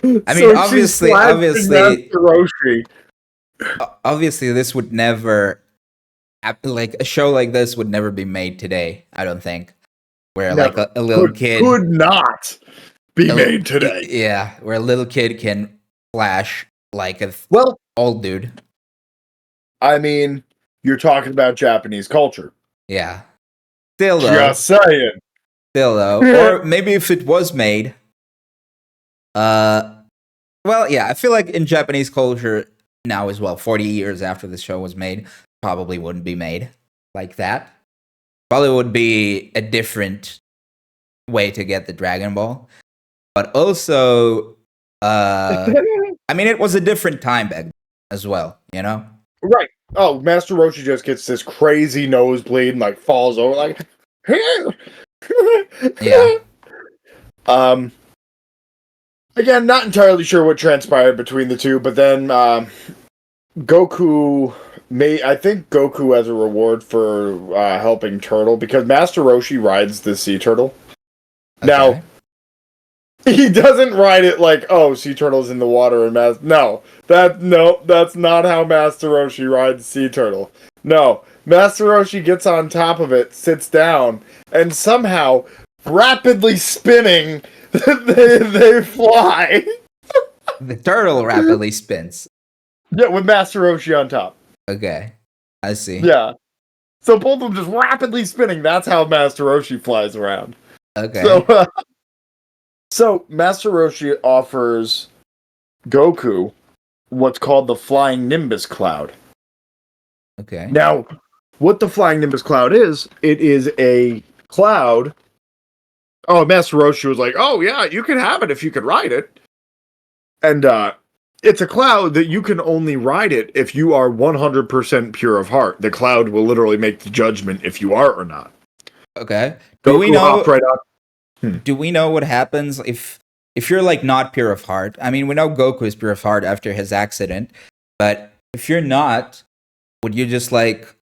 I mean, So she's flashing Master Roshi. Obviously, this would never, like a show like this would never be made today. I don't think, where Never. like a little kid could not be made today. Yeah, where a little kid can flash like a old dude. I mean, you're talking about Japanese culture. Yeah. Still though. Just saying. Still though. Or maybe if it was made. Well, yeah, I feel like in Japanese culture now as well, 40 years after the show was made, probably wouldn't be made like that. Probably would be a different way to get the Dragon Ball. But also, I mean, it was a different time back then as well, you know? Right. Oh, Master Roshi just gets this crazy nosebleed and like falls over like yeah. Again, not entirely sure what transpired between the two, but then Goku I think Goku as a reward for helping Turtle, because Master Roshi rides the sea turtle. Okay. Now he doesn't ride it like, oh, sea turtle's in the water and that's not how Master Roshi rides sea turtle. No, Master Roshi gets on top of it, sits down, and somehow rapidly spinning, they fly. The turtle rapidly spins. Yeah, with Master Roshi on top. Okay, I see. Yeah. So both of them just rapidly spinning. That's how Master Roshi flies around. Okay. So Master Roshi offers Goku what's called the Flying Nimbus Cloud. Okay. Now, what the Flying Nimbus Cloud is, it is a cloud. Oh, Master Roshi was like, oh yeah, you can have it if you could ride it. And it's a cloud that you can only ride it if you are 100% pure of heart. The cloud will literally make the judgment if you are or not. Okay. Do we know right up. Do we know what happens if you're like not pure of heart? I mean, we know Goku is pure of heart after his accident, but if you're not, would you just like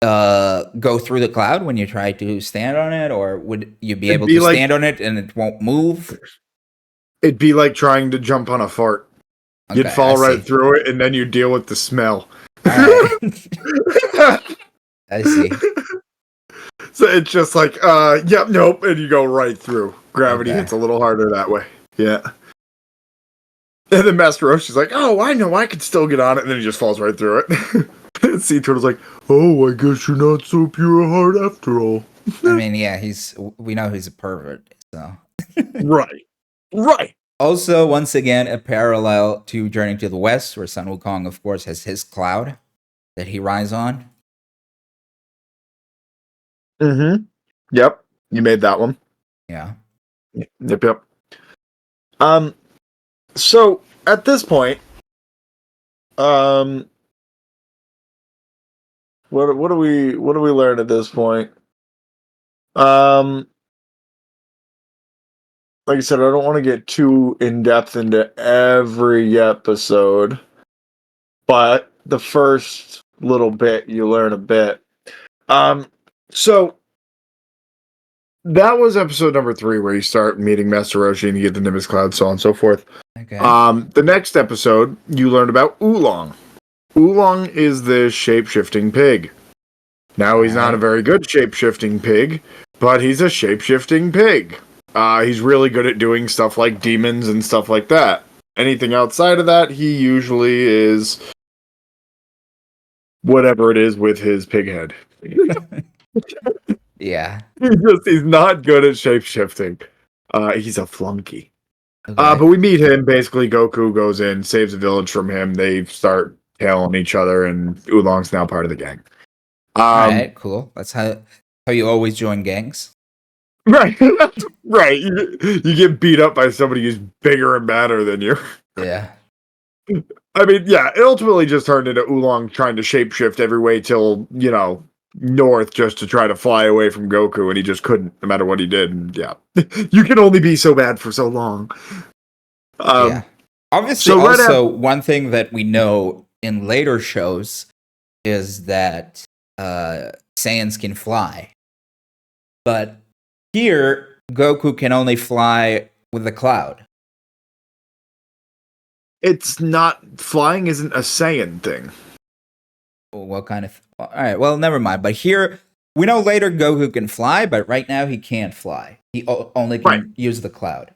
go through the cloud when you try to stand on it, or would you be able to stand on it and it won't move? It'd be like trying to jump on a fart. Okay, you'd fall right through it, and then you deal with the smell. Right. I see. So it's just like, yep, nope, and you go right through. Gravity hits a little harder that way. Yeah. And then Master Roshi's like, oh, I know, I could still get on it, and then he just falls right through it. And Sea Turtle's like, oh, I guess you're not so pure of heart after all. I mean, yeah, we know he's a pervert, so. Right. Also, once again, a parallel to Journey to the West, where Sun Wukong, of course, has his cloud that he rides on. Mm-hmm. Yep. You made that one. Yeah. Yep. So at this point, what do we learn at this point? Like I said, I don't want to get too in depth into every episode, but the first little bit you learn a bit. So that was episode number 3, where you start meeting Master Roshi and you get the Nimbus Cloud, so on and so forth. Okay. The next episode, you learned about Oolong. Oolong is the shape-shifting pig. Now, he's not a very good shape-shifting pig, but he's a shape-shifting pig. He's really good at doing stuff like demons and stuff like that. Anything outside of that, he usually is whatever it is with his pig head. Yeah. He's not good at shape shifting. He's a flunky. Okay. But we meet him. Basically, Goku goes in, saves the village from him. They start tailing each other, and Oolong's now part of the gang. All Um, right. Cool. That's how you always join gangs. right, right. You get beat up by somebody who's bigger and badder than you. Yeah. I mean, yeah, it ultimately just turned into Oolong trying to shapeshift every way till, north just to try to fly away from Goku, and he just couldn't, no matter what he did. And yeah, you can only be so bad for so long. Yeah. Um, Obviously, so right also after, one thing that we know in later shows is that Saiyans can fly, but here Goku can only fly with the cloud. it's not flying isn't a Saiyan thing. What kind of? All right. Well, never mind. But here we know later Goku can fly, but right now he can't fly. He only Right. can use the cloud.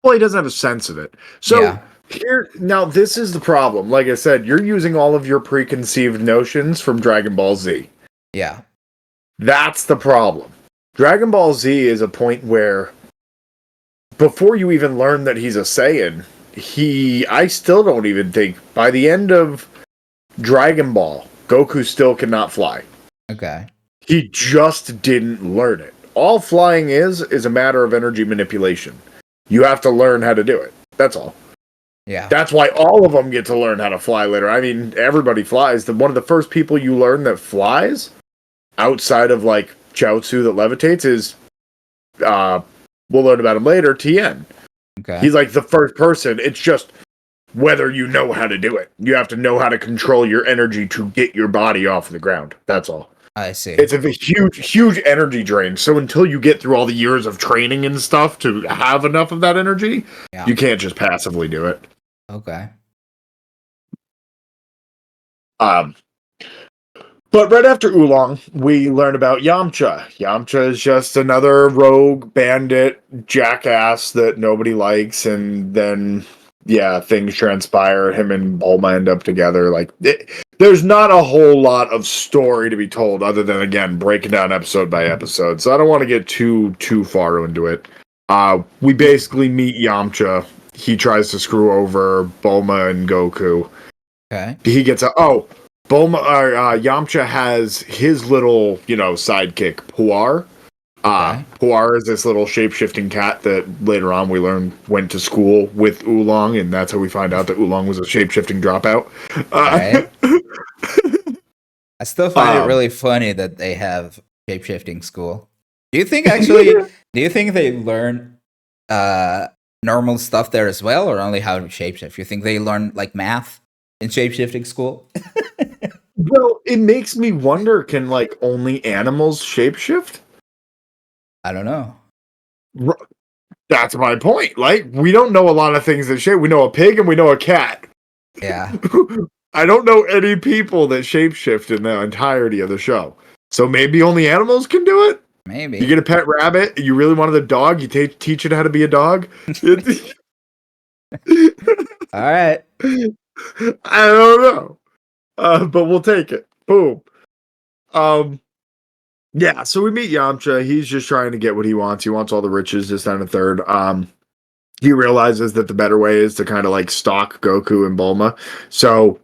Well, he doesn't have a sense of it. So Yeah. here now, this is the problem. Like I said, you're using all of your preconceived notions from Dragon Ball Z. Yeah. That's the problem. Dragon Ball Z is a point where before you even learn that he's a Saiyan, I still don't even think by the end of Dragon Ball, Goku still cannot fly. Okay. He just didn't learn it. All flying is a matter of energy manipulation. You have to learn how to do it. That's all. Yeah. That's why all of them get to learn how to fly later. I mean, everybody flies. One of the first people you learn that flies outside of like Chaozu that levitates is we'll learn about him later, Tien. Okay. He's like the first person. It's just whether you know how to do it. You have to know how to control your energy to get your body off the ground. That's all. I see. It's a huge, huge energy drain. So until you get through all the years of training and stuff to have enough of that energy, Yeah. you can't just passively do it. Okay. Um, but right after Oolong, we learn about Yamcha. Yamcha is just another rogue bandit jackass that nobody likes, and then yeah, things transpire. Him and Bulma end up together. There's not a whole lot of story to be told, other than again breaking down episode by episode. So I don't want to get too far into it. We basically meet Yamcha. He tries to screw over Bulma and Goku. Okay. He gets Bulma or Yamcha has his little, sidekick, Puar. Okay. Puar is this little shape-shifting cat that later on we learn went to school with Oolong, and that's how we find out that Oolong was a shape-shifting dropout. All right. I still find it um, really funny that they have shapeshifting school. Do you think actually? Do you think they learn uh normal stuff there as well, or only how to shapeshift? You think they learn like math in shapeshifting school? well, it makes me wonder, can like only animals shapeshift? I don't know. R- That's my point. Like, we don't know a lot of things that shape. We know a pig and we know a cat. Yeah, I don't know any people that shapeshift in the entirety of the show. So maybe only animals can do it? You maybe. get a pet rabbit, you really wanted a dog, you teach it how to be a dog? All right. I don't know. But we'll take it. Boom. Um, yeah, so we meet Yamcha. He's just trying to get what he wants. He wants all the riches, this, that, and the third. He realizes that the better way is to kind of like stalk Goku and Bulma. So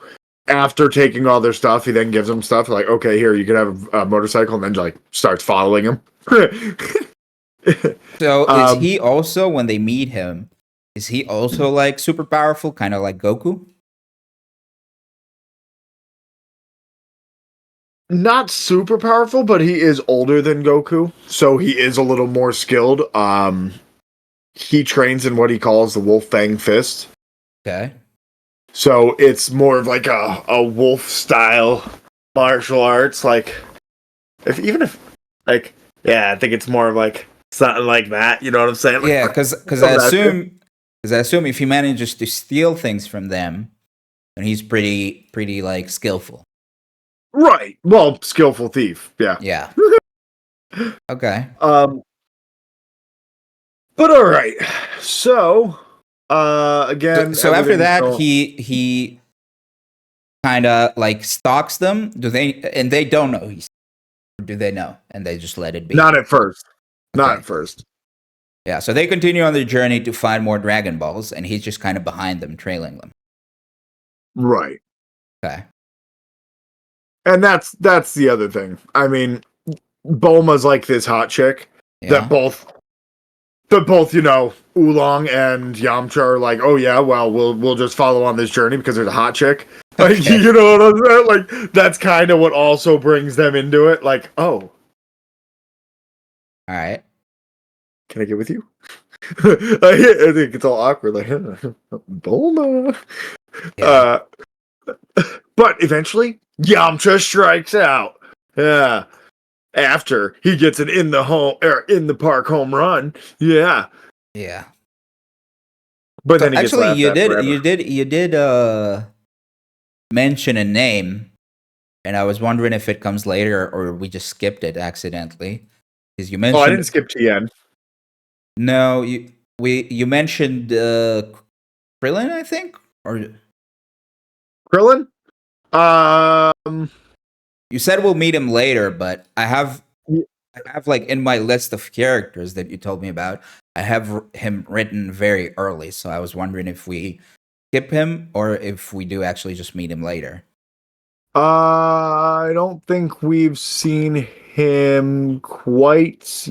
after taking all their stuff, he then gives them stuff like, okay, here, you can have a motorcycle, and then like starts following him. So is um, he also when they meet him? Is he also like super powerful, kind of like Goku? not super powerful, but he is older than Goku, so he is a little more skilled. He trains in what he calls the Wolf Fang Fist. Okay. So it's more of like a wolf style martial arts. Like if like yeah, I think it's more of like something like that. You know what I'm saying? Like Yeah, because some of that shit. I assume if he manages to steal things from them, then he's pretty like skillful. Right. Well, skillful thief. Yeah. Yeah. Okay. Um. But all right. So, So, again, so after everything's that, going. kind of like stalks them. Do they? And they don't know he's. Or do they know? And they just let it be. Not at first. Not Okay. at first. Yeah. So they continue on their journey to find more Dragon Balls, and he's just kind of behind them, trailing them. Right. Okay. And that's the other thing. I mean, Bulma's like this hot chick that Yeah. both, Oolong and Yamcha are like, oh yeah, well, we'll just follow on this journey because there's a hot chick. Like, Okay. you know what I'm saying? Like, that's kind of what also brings them into it. Like, oh, All right. can I get with you? I think it's all awkward. Like, Bulma. Yeah. But eventually, Yamcha strikes out. Yeah. After he gets an in the park home run. Yeah. Yeah. But So then he gets actually, laughed you at did, forever. you did, you did mention a name, and I was wondering if it comes later or we just skipped it accidentally. Because you Oh, I didn't mentioned skip Tien. no, you mentioned Krillin, I think, or Krillin? Um, you said we'll meet him later, but I have like in my list of characters that you told me about, I have him written very early, so I was wondering if we skip him or if we do actually just meet him later. I don't think we've seen him quite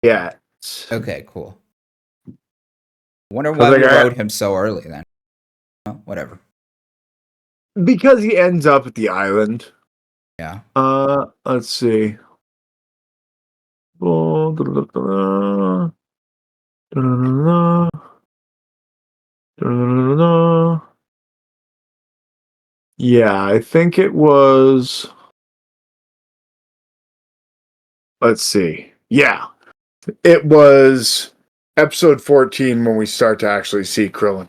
yet. Okay, cool. Wonder Cause why like we wrote him so early then. Oh, whatever. because he ends up at the island. Yeah. Let's see. Oh, yeah, I think it was. Let's see. Yeah, it was episode 14 when we start to actually see Krillin.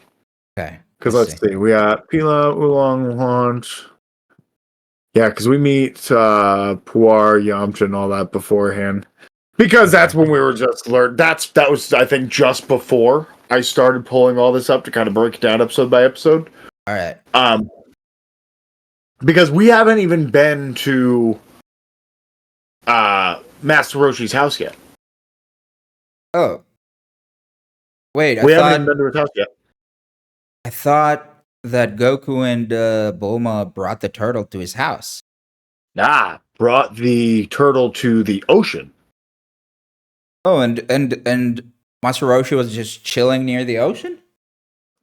Okay. I Because let's see. see, we got Pila, Oolong, Launch. Yeah, because we meet Puar, Yamcha, and all that beforehand. Because Okay. that's when we were just learned. That was I think just before I started pulling all this up to kind of break it down episode by episode. All right. Um, because we haven't even been to Master Roshi's house yet. Oh, wait. I We haven't even thought been to his house yet. I thought that Goku and Bulma brought the turtle to his house. Nah, brought the turtle to the ocean. Oh, and Masaroshi was just chilling near the ocean?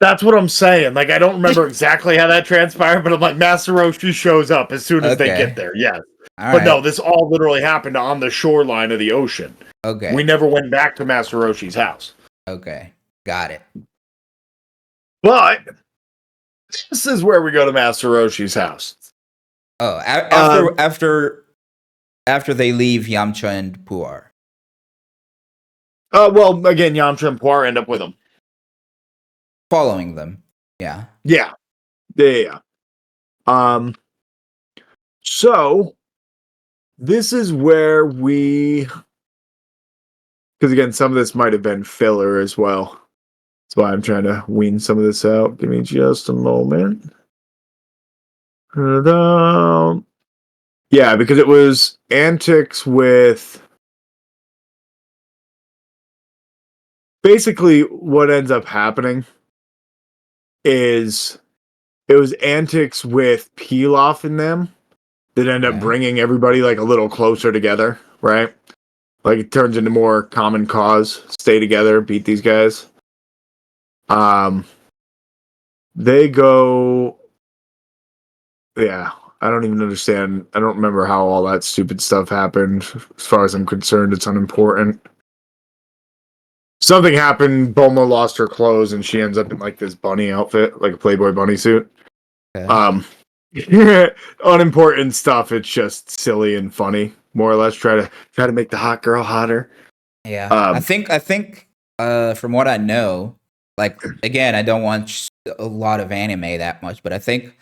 That's what I'm saying. Like, I don't remember exactly how that transpired, but I'm like, Master Roshi shows up as soon as they get Okay. there. Yes. All But no, right. this all literally happened on the shoreline of the ocean. We Okay. never went back to Master Roshi's house. Okay. Got it. But this is where we go to Master Roshi's house. Oh, Um, after they leave Yamcha and Puar. well, again, Yamcha and Puar end up with him. Following them. Yeah. Yeah. Yeah. Um, so this is where because again, some of this might have been filler as well. That's why I'm trying to wean some of this out. Give me just a moment. Ta-da. Yeah, because it was antics with basically what ends up happening is it was antics with Pilaf in them that end up Okay. bringing everybody like a little closer together, right? Like it turns into more common cause, stay together, beat these guys. Um, they go, yeah. I don't even understand. I don't remember how all that stupid stuff happened. As far as I'm concerned, it's unimportant. Something happened. Bulma lost her clothes, and she ends up in like this bunny outfit, like a Playboy bunny suit. Okay. Um, unimportant stuff. It's just silly and funny, more or less. Try to make the hot girl hotter. Yeah. I Um, think I think from what I know, like again, I don't watch a lot of anime that much, but I think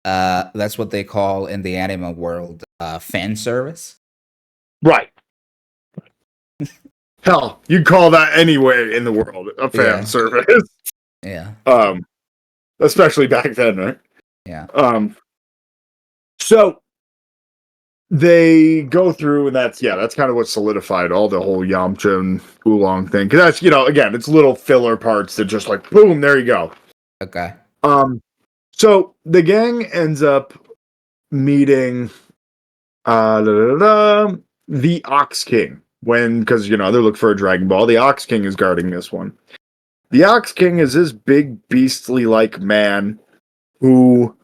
that's what they call in the anime world fan service. right. Hell, you'd call that anywhere in the world a fan Yeah. service. Yeah. um, especially back then, right? Yeah. So they go through, and that's kind of what solidified all the whole Yamcha and Oolong thing. Because that's again, it's little filler parts that just like boom, there you go. Okay. So the gang ends up meeting the Ox King because they're looking for a Dragon Ball. The Ox King is guarding this one. The Ox King is this big beastly like man who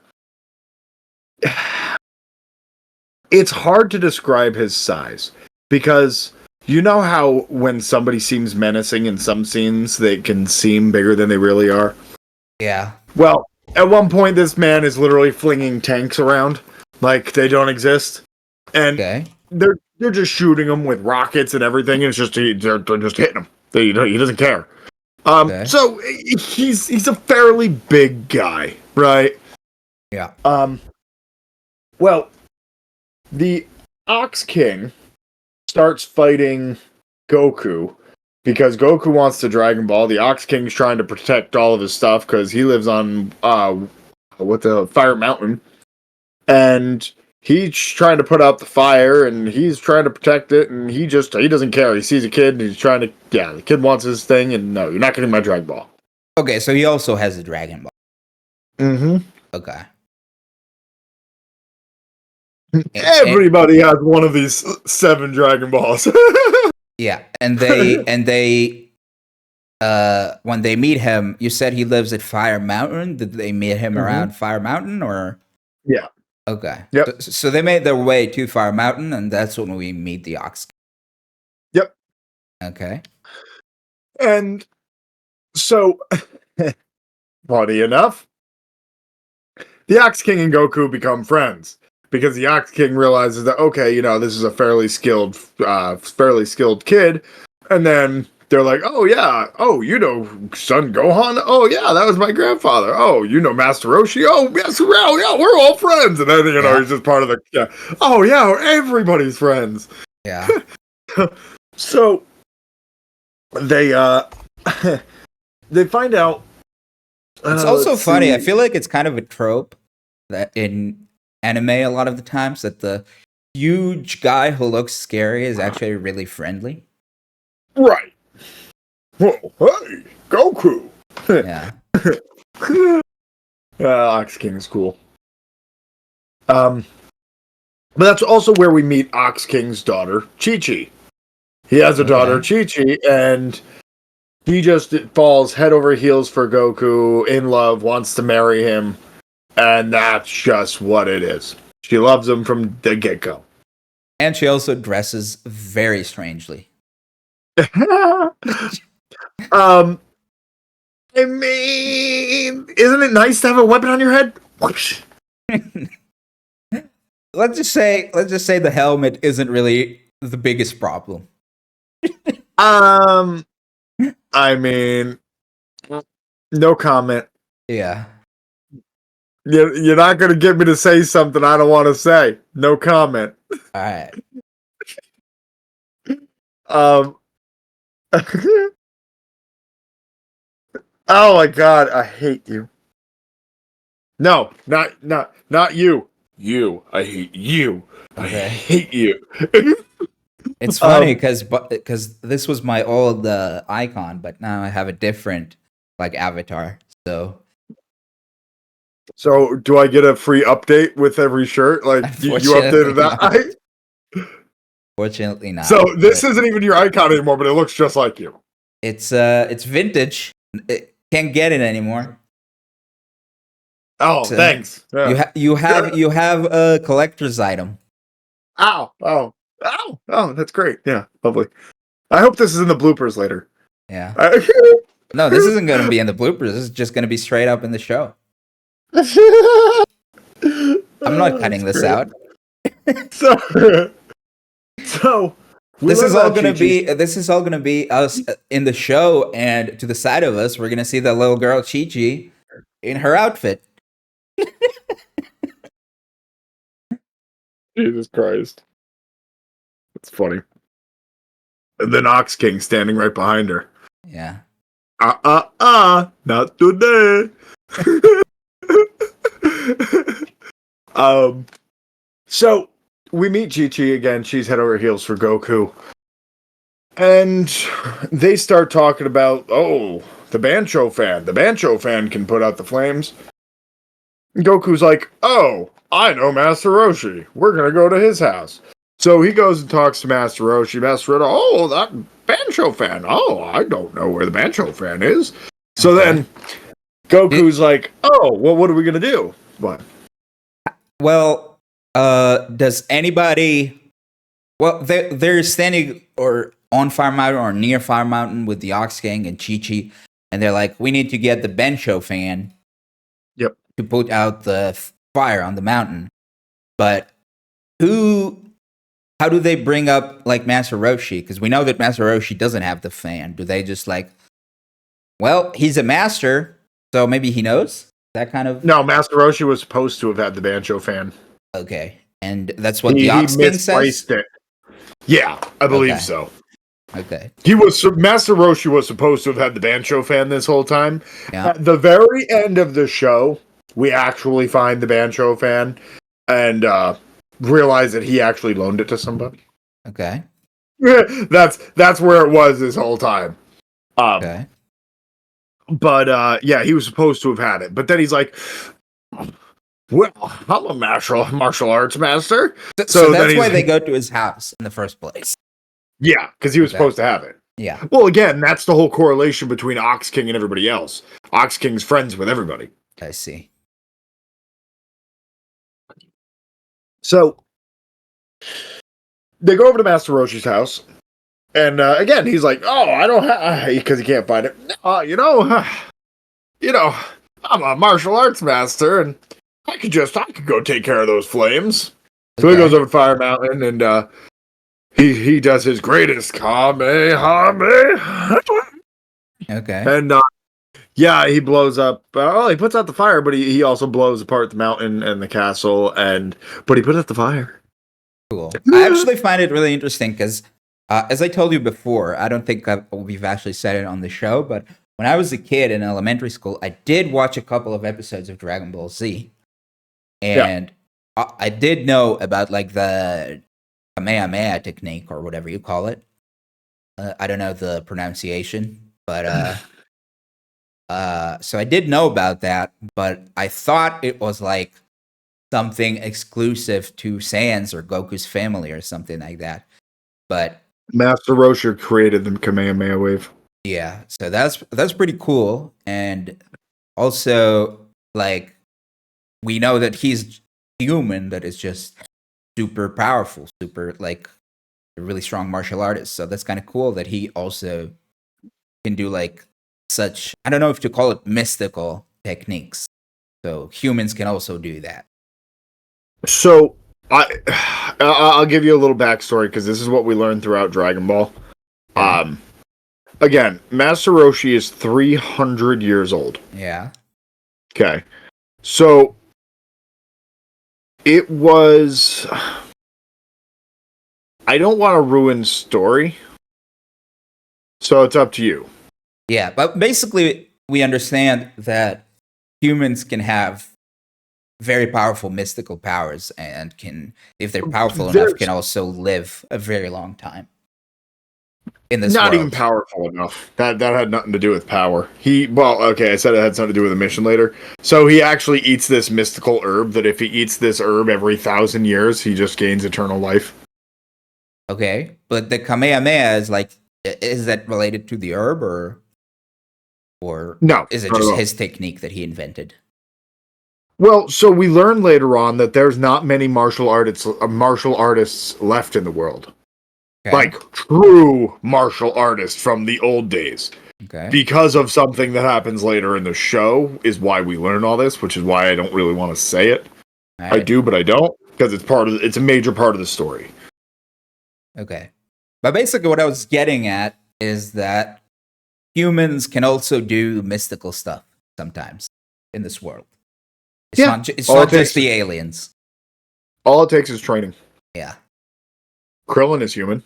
it's hard to describe his size because you know how when somebody seems menacing in some scenes, they can seem bigger than they really are. Yeah. Well, at one point, this man is literally flinging tanks around like they don't exist, and Okay. they're just shooting him with rockets and everything. And it's just they're just hitting him. He doesn't care. Okay. So he's a fairly big guy, right? Yeah. Well, the Ox King starts fighting Goku because Goku wants the Dragon Ball. The Ox King's trying to protect all of his stuff because he lives on what the Fire Mountain, and he's trying to put out the fire, and he's trying to protect it, and he doesn't care. He sees a kid, and he's trying to the kid wants his thing, and no, you're not getting my Dragon Ball. Okay, so he also has a Dragon Ball. Mm-hmm. Okay. Everybody has one of these 7 Dragon Balls. Yeah, and they when they meet him, you said he lives at Fire Mountain. Did they meet him around Fire Mountain or? Yeah. Okay. Yep. So they made their way to Fire Mountain, and that's when we meet the Ox. Yep. Okay. And so, funny enough, the Ox King and Goku become friends because the Ox King realizes that okay, this is a fairly skilled kid, and then they're like, oh yeah, oh Son Gohan, oh yeah, that was my grandfather, oh Master Roshi, oh yes, well, yeah, we're all friends, and then he's just part of the oh yeah, everybody's friends. Yeah. So they they find out. It's also funny. I feel like it's kind of a trope that in anime a lot of the times that the huge guy who looks scary is actually really friendly. Right. Whoa, hey, Goku. Yeah. Ox King is cool. But that's also where we meet Ox King's daughter, Chi Chi. He has a daughter, Chi Chi, and he just falls head over heels for Goku, in love, wants to marry him, and that's just what it is. She loves him from the get-go. And she also dresses very strangely. I mean, isn't it nice to have a weapon on your head? Let's just say the helmet isn't really the biggest problem. I mean, no comment. Yeah. You're not gonna get me to say something I don't want to say. No comment. All right. Oh my god, I hate you. No, not you. You, I hate you. Okay. I hate you. It's funny because this was my old icon, but now I have a different avatar. So do I get a free update with every shirt? Like you updated that? Fortunately not. So this isn't even your icon anymore, but it looks just like you. It's vintage. It can't get it anymore. Oh, thanks. Yeah. You have a collector's item. Oh, that's great. Yeah, lovely. I hope this is in the bloopers later. Yeah. No, this isn't going to be in the bloopers. This is just going to be straight up in the show. I'm not cutting this out. So this is all going to be us in the show, and to the side of us, we're going to see the little girl Chi Chi in her outfit. Jesus Christ. That's funny. And then Ox King standing right behind her. Yeah. Not today. So we meet Chi-Chi again. She's head over heels for Goku. And they start talking about, oh, the Bancho fan. The Bancho fan can put out the flames. And Goku's like, oh, I know Master Roshi. We're going to go to his house. So he goes and talks to Master Roshi. Master Roshi, oh, that Bancho fan. Oh, I don't know where the Bancho fan is. So then Goku's like, oh, well, what are we going to do? What? Well, does anybody? Well, they're standing or on Fire Mountain or near Fire Mountain with the Ox King and Chi Chi, and they're like, "We need to get the Bencho fan Yep. to put out the fire on the mountain." But who? How do they bring up like Master Roshi? Because we know that Master Roshi doesn't have the fan. Do they just like, well, he's a master, so maybe he knows that kind of? No, Master Roshi was supposed to have had the Bancho fan. Okay, and that's what the He Ox King says. misplaced it. Yeah, I believe Okay. so. Okay. Master Roshi was supposed to have had the Bancho fan this whole time. Yeah. At the very end of the show, we actually find the Bancho fan and realize that he actually loaned it to somebody. Okay. That's where it was this whole time. Okay. But yeah, he was supposed to have had it. But then he's like, well, I'm a martial arts master. So that's why they go to his house in the first place. Yeah, because he was supposed to have it. Yeah. Well, again, that's the whole correlation between Ox King and everybody else. Ox King's friends with everybody. I see. So they go over to Master Roshi's house, and again, he's like, "Oh, I don't have," because he can't find it. You know, I'm a martial arts master, and I could go take care of those flames. So he goes over to Fire Mountain, and he does his greatest Kamehameha. Okay. And yeah, he blows up. He puts out the fire, but he also blows apart the mountain and the castle. But he put out the fire. Cool. I actually find it really interesting because, as I told you before, I don't think we've actually said it on the show, but when I was a kid in elementary school, I did watch a couple of episodes of Dragon Ball Z, and I did know about like the Kamehameha technique or whatever you call it. I don't know the pronunciation, but so I did know about that, but I thought it was like something exclusive to Sans or Goku's family or something like that. But Master Roshi created the Kamehameha wave. yeah, so that's pretty cool. And also, like, we know that he's human, that is just super powerful, super like a really strong martial artist. So that's kind of cool that he also can do like such, I don't know if to call it mystical techniques. So humans can also do that. So I'll give you a little backstory because this is what we learned throughout Dragon Ball. Again, Master Roshi is 300 years old. Yeah. Okay. So it was. I don't want to ruin story, so it's up to you. Yeah, but basically, we understand that humans can have very powerful mystical powers and can, if they're powerful enough, can also live a very long time in this Not world. even powerful enough. That had nothing to do with power. I said it had something to do with a mission later. So he actually eats this mystical herb that if he eats this herb every 1,000 years, he just gains eternal life. Okay, but the Kamehameha is like, is that related to the herb or No, is it not at just all. his technique that he invented? Well, so we learn later on that there's not many martial artists left in the world. Okay. Like true martial artists from the old days. Okay. Because of something that happens later in the show is why we learn all this, which is why I don't really want to say it. Right. I do, but I don't, because it's a major part of the story. Okay. But basically what I was getting at is that humans can also do mystical stuff sometimes in this world. It's not just the aliens. All it takes is training. Yeah. Krillin is human.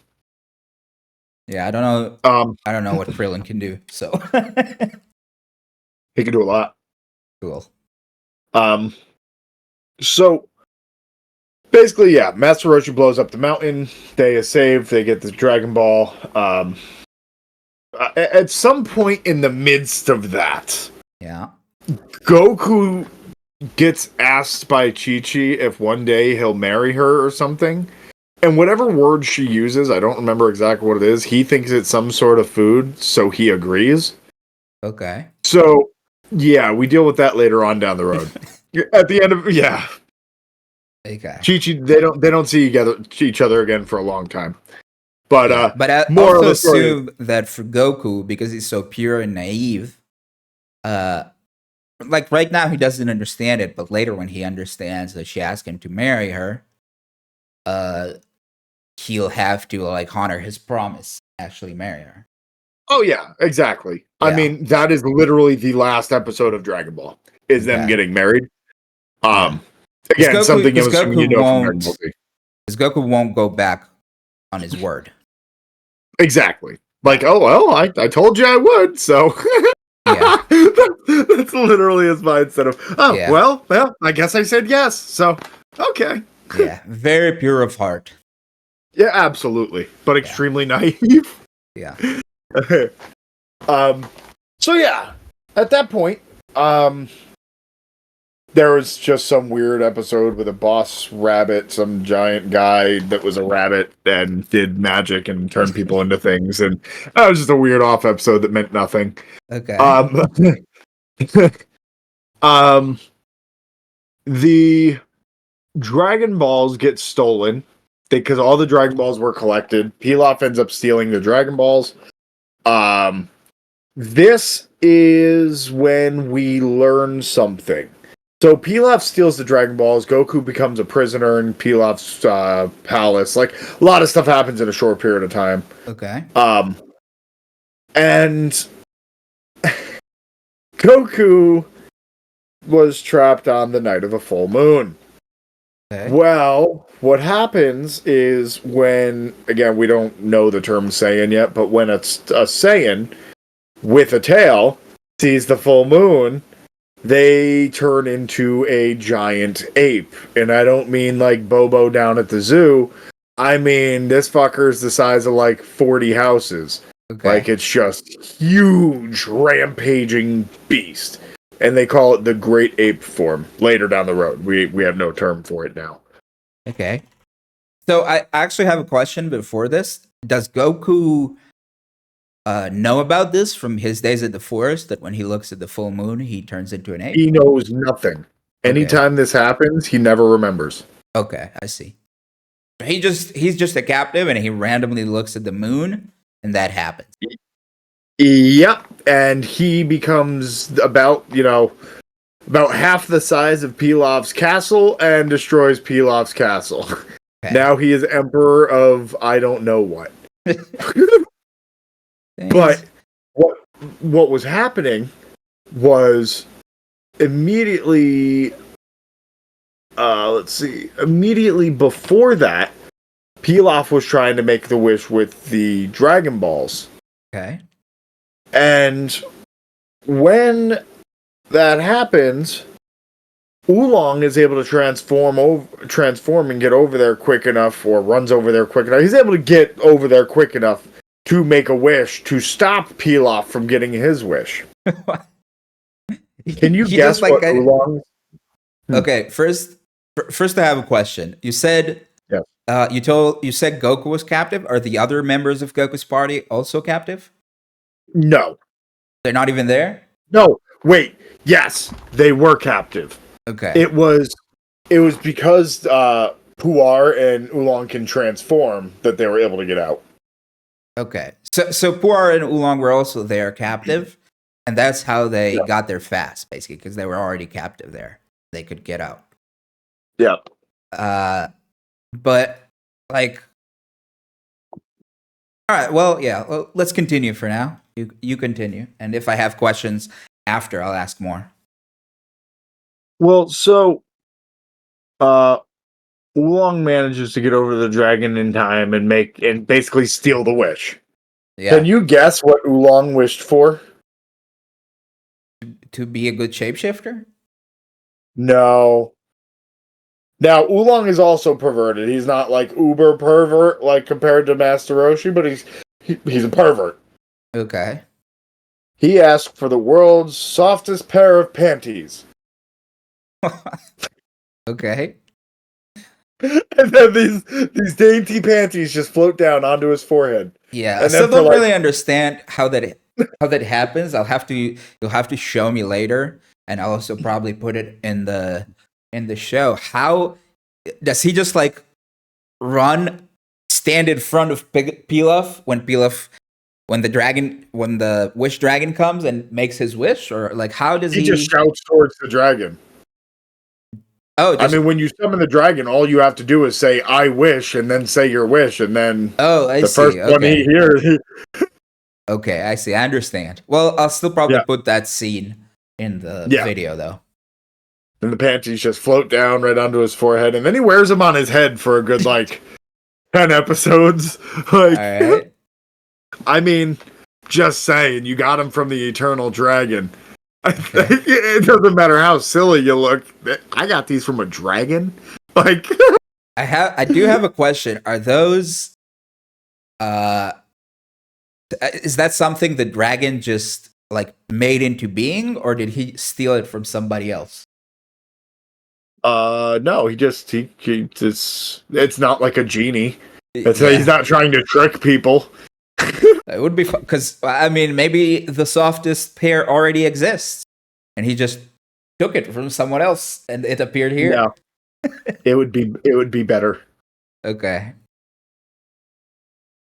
Yeah, I don't know. I don't know what Krillin can do. So he can do a lot. Cool. So basically, yeah, Master Roshi blows up the mountain. They is saved. They get the Dragon Ball. At some point in the midst of that, Yeah. Goku gets asked by Chi-Chi if one day he'll marry her or something. And whatever word she uses, I don't remember exactly what it is. He thinks it's some sort of food, so he agrees. Okay. So, yeah, we deal with that later on down the road. At the end of Okay. Chi-Chi, they don't see each other again for a long time. But Yeah, but I more of also the story is, assume that for Goku, because he's so pure and naive, uh, like right now he doesn't understand it, but later when he understands that she asked him to marry her, uh, he'll have to like honor his promise, actually marry her. oh yeah, exactly. I Yeah. mean, that is literally the last episode of Dragon Ball is them Okay. getting married. Yeah. Because Again, Goku, something I'm because assuming you Goku know from Dragon Ball won't, Z. because Goku won't go back on his word. Exactly. Like, Yeah. oh well, I told you I would, so Yeah. that's literally his mindset of, oh Yeah. well, I guess I said yes, so okay. Yeah. Very pure of heart. Yeah, absolutely, but Yeah. extremely naive. Yeah. um, so yeah, at that point, there was just some weird episode with a boss rabbit, some giant guy that was a rabbit and did magic and turned people into things, and that was just a weird off episode that meant nothing. Okay. Um, um, the Dragon Balls get stolen because all the Dragon Balls were collected. Pilaf ends up stealing the Dragon Balls. Um, this is when we learn something. So Pilaf steals the Dragon Balls. Goku becomes a prisoner in Pilaf's palace. Like a lot of stuff happens in a short period of time. Okay. And Goku was trapped on the night of a full moon. Okay. Well, what happens is when, again, we don't know the term Saiyan yet, but when a Saiyan with a tail sees the full moon, they turn into a giant ape. And I don't mean like Bobo down at the zoo. I mean, this fucker's the size of like 40 houses. Okay. Like, it's just huge, rampaging beast. And they call it the Great Ape form later down the road. We have no term for it now. Okay. So I actually have a question before this. Does Goku know about this from his days at the forest, that when he looks at the full moon, he turns into an ape? He knows nothing. Okay. Anytime this happens, he never remembers. Okay, I see. He's just a captive and he randomly looks at the moon and that happens. Yep, and he becomes about half the size of Pilaf's castle and destroys Pilaf's castle. Okay. Now he is emperor of I don't know what. But what was happening was immediately immediately before that, Pilaf was trying to make the wish with the Dragon Balls. Okay. And when that happens, Oolong is able to transform and get over there quick enough, or runs over there quick enough. He's able to get over there quick enough to make a wish to stop Pilaf from getting his wish. Can you guess what Oolong? Okay, first I have a question. You said Yes. You said Goku was captive. Are the other members of Goku's party also captive? No. They're not even there? No. Wait. Yes, they were captive. Okay. It was because Puar and Oolong can transform that they were able to get out. Okay. So Puar and Oolong were also there captive, and that's how they got there fast, basically, because they were already captive there. They could get out. Yeah. But like, all right. Well, yeah. Well, let's continue for now. You continue, and if I have questions after, I'll ask more. Well, so Oolong manages to get over the dragon in time and basically steal the wish. Yeah. Can you guess what Oolong wished for? To be a good shapeshifter? No. Now, Oolong is also perverted. He's not like uber pervert like compared to Master Roshi, but he's a pervert. Okay. He asked for the world's softest pair of panties. Okay. And then these dainty panties just float down onto his forehead. Yeah, I And still then for don't like really understand how that happens. You'll have to show me later, and I'll also probably put it in the show. How does he just like stand in front of Pilaf when the wish dragon comes and makes his wish, or like how does he just he? shouts towards the dragon. Oh, I just mean, when you summon the dragon, all you have to do is say "I wish" and then say your wish, and then oh, I the first see. one he Okay, hears, okay, I see. I understand. Well, I'll still probably yeah, put that scene in the yeah. video though. And the panties just float down right onto his forehead, and then he wears them on his head for a good like 10 episodes. All Like, right. I mean, just saying, you got him from the Eternal Dragon. Okay. It doesn't matter how silly you look. I got these from a dragon. Like, I do have a question. Are those uh is that something the dragon just like made into being, or did he steal it from somebody else? no, he it's not like a genie. He's Yeah. not trying to trick people. It would be fun because I mean maybe the softest pair already exists and he just took it from someone else and it appeared here. No, it would be better. Okay.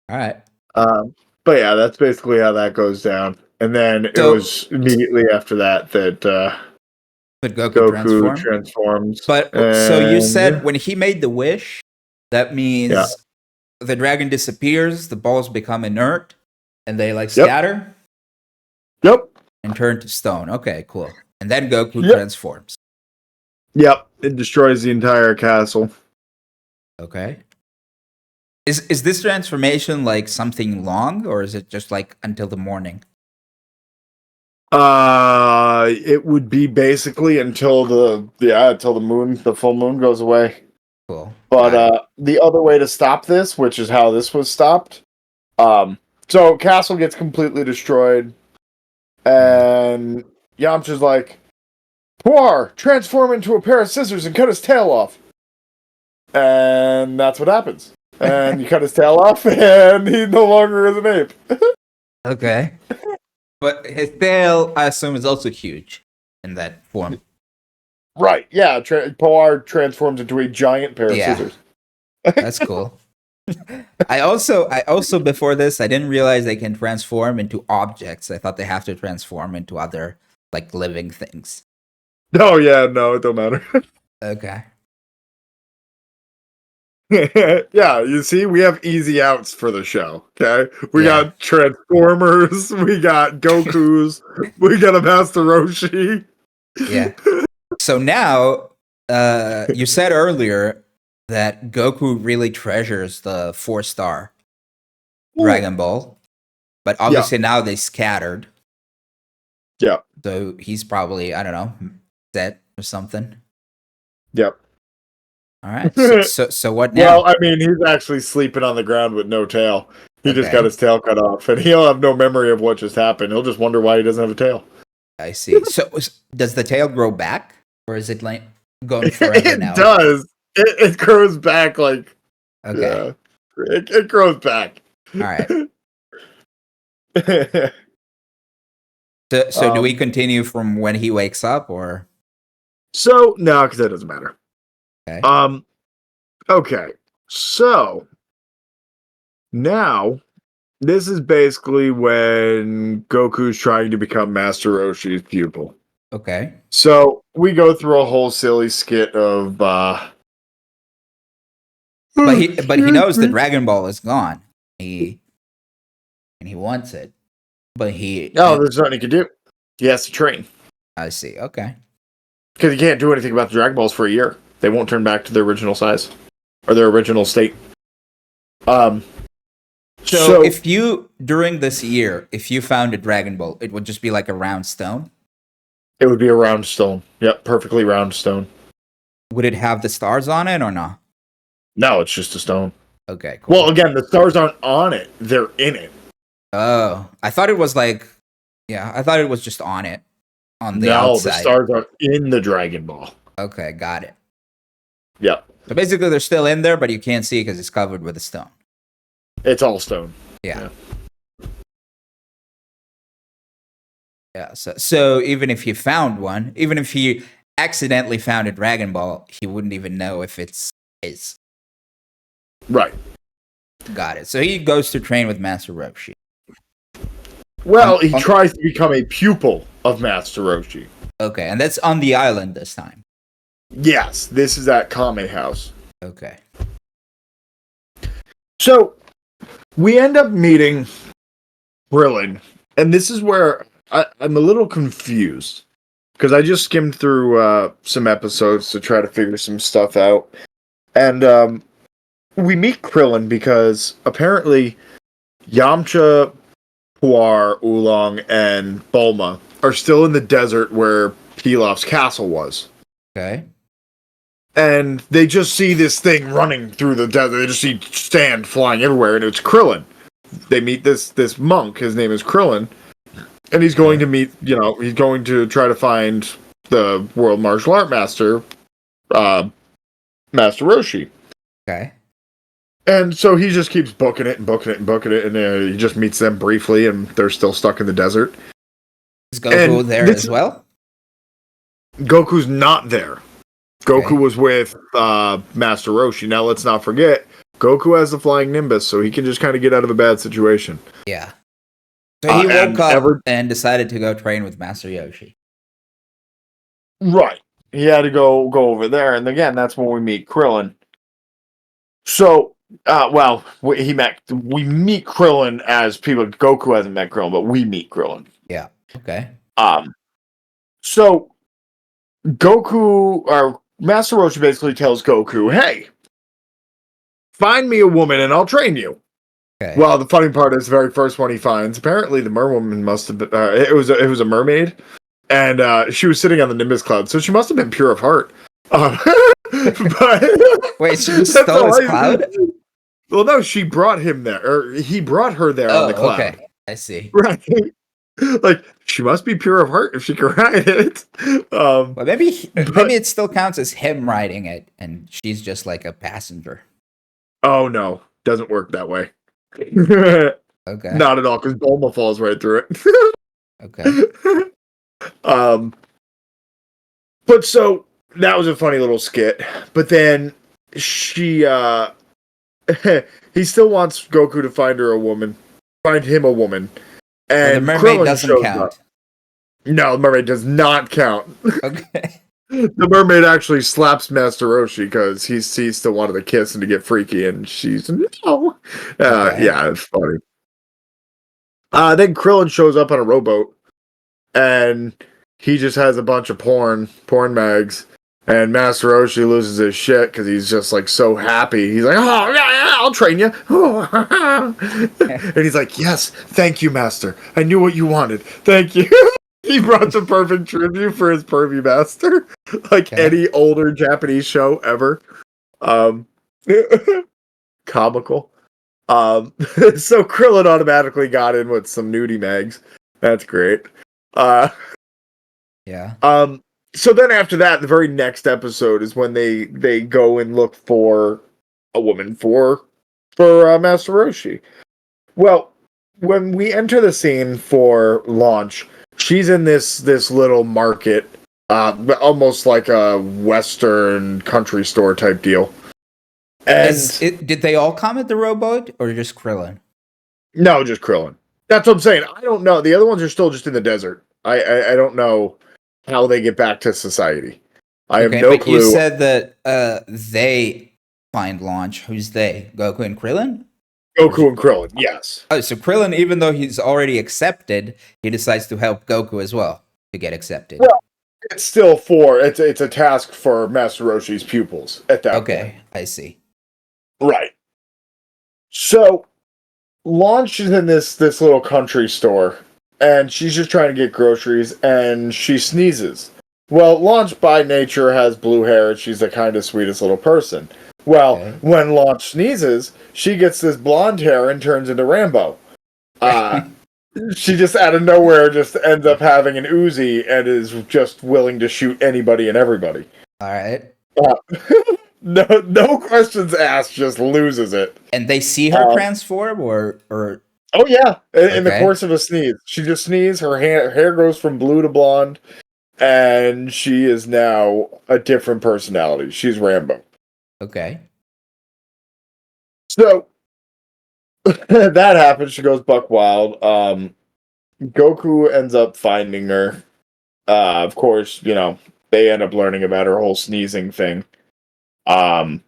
All right. But yeah, that's basically how that goes down. And then it So was immediately after that could Goku Goku transform? transforms. But so you And said yeah, when he made the wish, that yeah, means the dragon disappears, the balls become inert, and they like yep, scatter yep, and turn to stone. Okay, cool. And then Goku yep, transforms. yep. It destroys the entire castle. Okay. Is this transformation like something long, or is it just like until the morning? It would be basically until the full moon goes away. Cool. But Got it. the other way to stop this, which is how this was stopped, so castle gets completely destroyed, Mm. and Yamcha's like, Puar, transform into a pair of scissors and cut his tail off. And that's what happens. And you cut his tail off, and he no longer is an ape. Okay. But his tail, I assume, is also huge in that form. Right, yeah. Puar transforms into a giant pair of Yeah, scissors. that's cool. I also before this I didn't realize they can transform into objects. I thought they have to transform into other like living things. Oh, yeah, no, it don't matter. Okay. Yeah, you see, we have easy outs for the show, okay? We Yeah. got Transformers, we got Gokus, we got a Master Roshi. Yeah. So now you said earlier that Goku really treasures the 4-star Dragon Ball, but Yeah, obviously now they scattered. yeah, So he's probably, I don't know, set or something. yep. All right. So what Well, now? I mean, he's actually sleeping on the ground with no tail. He just got Okay. his tail cut off, and he'll have no memory of what just happened. He'll just wonder why he doesn't have a tail. I see. So does the tail grow back, or is it like going forever It now? does. It grows back like, Okay. yeah, it grows back. All right. So do we um, continue from when he wakes up, or so no, because that doesn't matter. okay? Um, okay, so now this is basically when Goku's trying to become Master Roshi's pupil. Okay. So we go through a whole silly skit of But he excuse knows the me. Dragon Ball is gone. He and he wants it, but he. Oh, there's nothing he can do. He has to train. I see. Okay. Because he can't do anything about the Dragon Balls for a year. They won't turn back to their original size. Or their original state. Um So so if you during this year, if you found a Dragon Ball, it would just be like a round stone. it would be a round stone. Yep, perfectly round stone. Would it have the stars on it or not? No, it's just a stone. Okay, Well, cool. again, the stars aren't on it; they're in it. Oh, I thought it was like, yeah, I thought it was just on it on the No, the outside. stars are in the Dragon Ball. Okay, got it. Yep, So basically, they're still in there, but you can't see because it's covered with a stone. it's all stone. Yeah. Yeah. So even if he found one, even if he accidentally found a Dragon Ball, he wouldn't even know if it's his. Right. Got it. So he goes to train with Master Roshi. Well, he tries to become a pupil of Master Roshi. Okay, and that's on the island this time. Yes, this is at Kame House. Okay. So we end up meeting Krillin, and this is where I'm a little confused because I just skimmed through some episodes to try to figure some stuff out, and we meet Krillin because apparently Yamcha, Puar, Oolong, and Bulma are still in the desert where Pilaf's castle was. Okay. And they just see this thing running through the desert. They just see sand flying everywhere, and it's Krillin. They meet this monk. His name is Krillin, and he's going to meet. He's going to try to find the world martial art master, Master Roshi. Okay. And so he just keeps booking it and booking it and booking it, and he just meets them briefly, and they're still stuck in the desert. Is Goku there as well? Goku's not there. Goku Okay. was with Master Roshi. Now, let's not forget, Goku has the Flying Nimbus, so he can just kind of get out of a bad situation. Yeah. So he and woke up and decided to go train with Master Yoshi. Right. He had to go over there, and again, that's when we meet Krillin. So, we meet Krillin as people. Goku hasn't met Krillin, but we meet Krillin. Yeah. Okay. So Goku, or Master Roshi basically tells Goku, "Hey, find me a woman and I'll train you." Okay. Well, the funny part is the very first one he finds. Apparently, the merwoman must have been. It was a mermaid, and she was sitting on the Nimbus cloud, so she must have been pure of heart. But wait, she just stole his cloud? Well, no, she brought him there, or he brought her there on the cloud. Okay, I see. Right. Like, she must be pure of heart if she can ride it. Well, maybe it still counts as him riding it, and she's just like a passenger. Oh no, doesn't work that way. Okay. Not at all, because Bulma falls right through it. Okay. But so that was a funny little skit. But then she he still wants Goku to find him a woman. And the mermaid Krillin doesn't count. Up. No, the mermaid does not count. Okay. The mermaid actually slaps Master Roshi because he still wanted to kiss and to get freaky, and she's no. Okay. Yeah, it's funny. Then Krillin shows up on a rowboat, and he just has a bunch of porn mags, and Master Roshi loses his shit because he's just like so happy. He's like, "Oh yeah, I'll train you," and he's like, "Yes, thank you, Master. I knew what you wanted. Thank you." He brought the perfect tribute for his pervy master, like any older Japanese show ever. Comical. So Krillin automatically got in with some nudie mags. That's great. Yeah. So then after that, the very next episode is when they go and look for a woman for Master Roshi. Well, when we enter the scene for launch, she's in this little market, almost like a Western country store type deal. And did they all come at the rowboat or just Krillin? No, just Krillin. That's what I'm saying. I don't know. The other ones are still just in the desert. I don't know how they get back to society. I have no clue. You said that they find launch. Who's they? Goku and Krillin? Goku and Krillin, yes. Oh, so Krillin, even though he's already accepted, he decides to help Goku as well to get accepted. Well, it's still it's a task for Master Roshi's pupils at that point. Okay, I see. Right. So, Launch is in this little country store, and she's just trying to get groceries, and she sneezes. Well, Launch by nature has blue hair, and she's the kind of sweetest little person. Well, Okay. when Launch sneezes, she gets this blonde hair and turns into Rambo. Uh, she just out of nowhere just ends up having an Uzi and is just willing to shoot anybody and everybody. All right. Uh, no questions asked, just loses it. And they see her Um, transform, or oh yeah, in the okay, course of a sneeze, she just sneezes. Her hair goes from blue to blonde, and she is now a different personality. She's Rambo. okay, So that happens. She goes buck wild. Goku ends up finding her. Of course, they end up learning about her whole sneezing thing. Um,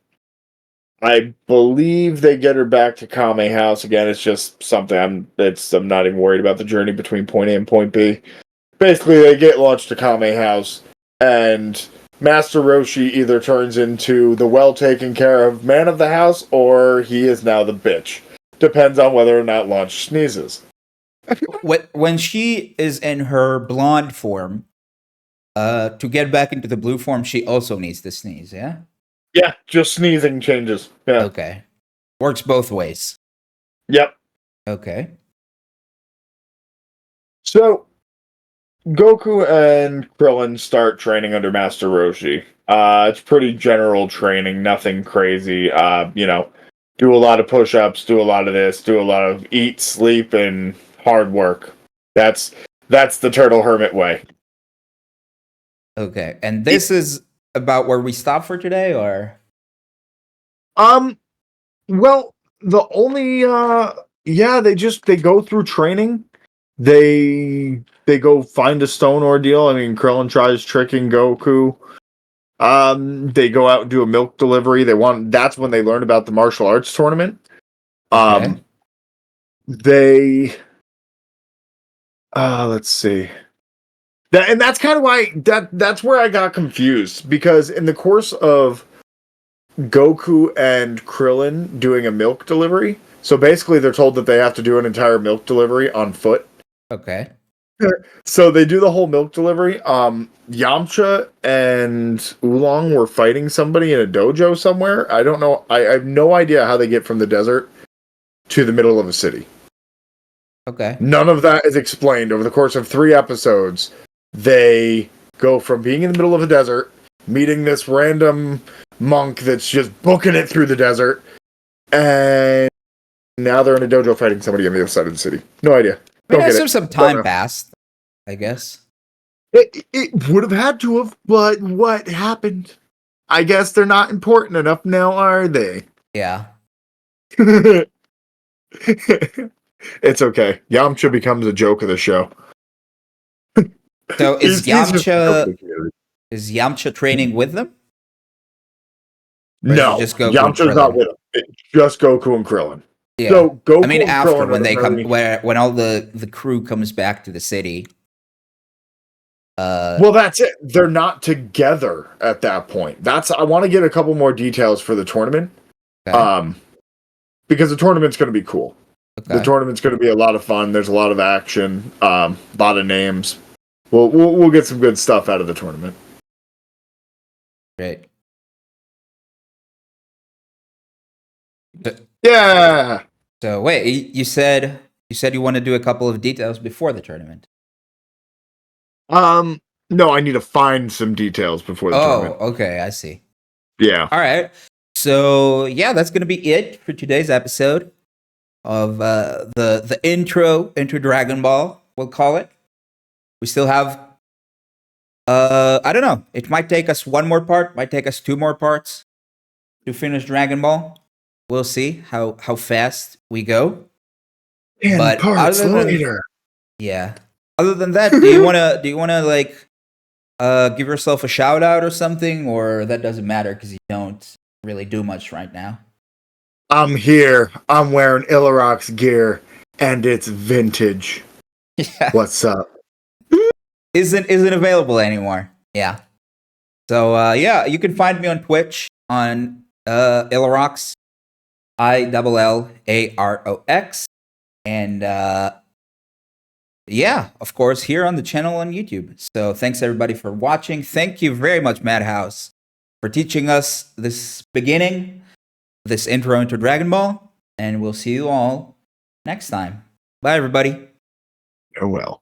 I believe they get her back to Kame House again. It's just something I'm not even worried about the journey between point A and point B. Basically, they get launched to Kame House, and Master Roshi either turns into the well taken care of man of the house, or he is now the bitch. Depends on whether or not Launch sneezes. when she is in her blonde form, to get back into the blue form, she also needs to sneeze. Yeah. Yeah, just sneezing changes. Yeah. Okay. Works both ways. Yep. Okay. So Goku and Krillin start training under Master Roshi. It's pretty general training, nothing crazy. Do a lot of push-ups, do a lot of this, do a lot of eat, sleep, and hard work. That's the Turtle Hermit way. Okay. And this is about where we stop for today, or Um, well, the only yeah, they go through training. They go find a stone ordeal. I mean, Krillin tries tricking Goku. They go out and do a milk delivery. That's when they learn about the martial arts tournament. okay. Um, they let's see. And that's kind of why that's where I got confused because in the course of Goku and Krillin doing a milk delivery, so basically they're told that they have to do an entire milk delivery on foot. Okay. So they do the whole milk delivery. Yamcha and Oolong were fighting somebody in a dojo somewhere. I don't know. I have no idea how they get from the desert to the middle of a city. Okay. None of that is explained over the course of 3 episodes. They go from being in the middle of a desert, meeting this random monk that's just booking it through the desert, and now they're in a dojo fighting somebody on the other side of the city. No idea. I mean, Don't I get assume it. some Don't time know. passed, I guess. It would have had to have, but what happened? I guess they're not important enough now, are they? Yeah. It's okay. Yamcha becomes a joke of the show. So He's just a joke of the community. Is Yamcha training with them? Or is it No, just Goku and Yamcha's not Krillin? with him. It's just Goku and Krillin. Yeah. So I mean, Goku and after Krillin are when the they come, very when all the crew comes back to the city. well. That's it. They're not together at that point. I want to get a couple more details for the tournament. Okay. Um, because the tournament's going to be cool. The Okay. tournament's going to be a lot of fun. There's a lot of action. A lot of names. We'll get some good stuff out of the tournament. Great. So, Yeah. so wait, you said you want to do a couple of details before the tournament. No, I need to find some details before the Oh, tournament. okay, I see. Yeah. All right. So yeah, that's gonna be it for today's episode of the intro into Dragon Ball. We'll call it. We still have I don't know. It might take us one more part. Might take us two more parts to finish Dragon Ball. We'll see how fast we go. 10 But parts later. yeah, other than that, do you wanna like give yourself a shout out or something, or that doesn't matter because you don't really do much right now? I'm here. I'm wearing illarox gear, and it's vintage. Yeah, What's up? isn't available anymore. Yeah. So yeah, you can find me on Twitch on illarox, ILLAROX, and Yeah, of course, here on the channel on YouTube. So thanks everybody for watching. Thank you very much, Madhouse, for teaching us this beginning, this intro into Dragon Ball, and we'll see you all next time. Bye, everybody. Farewell.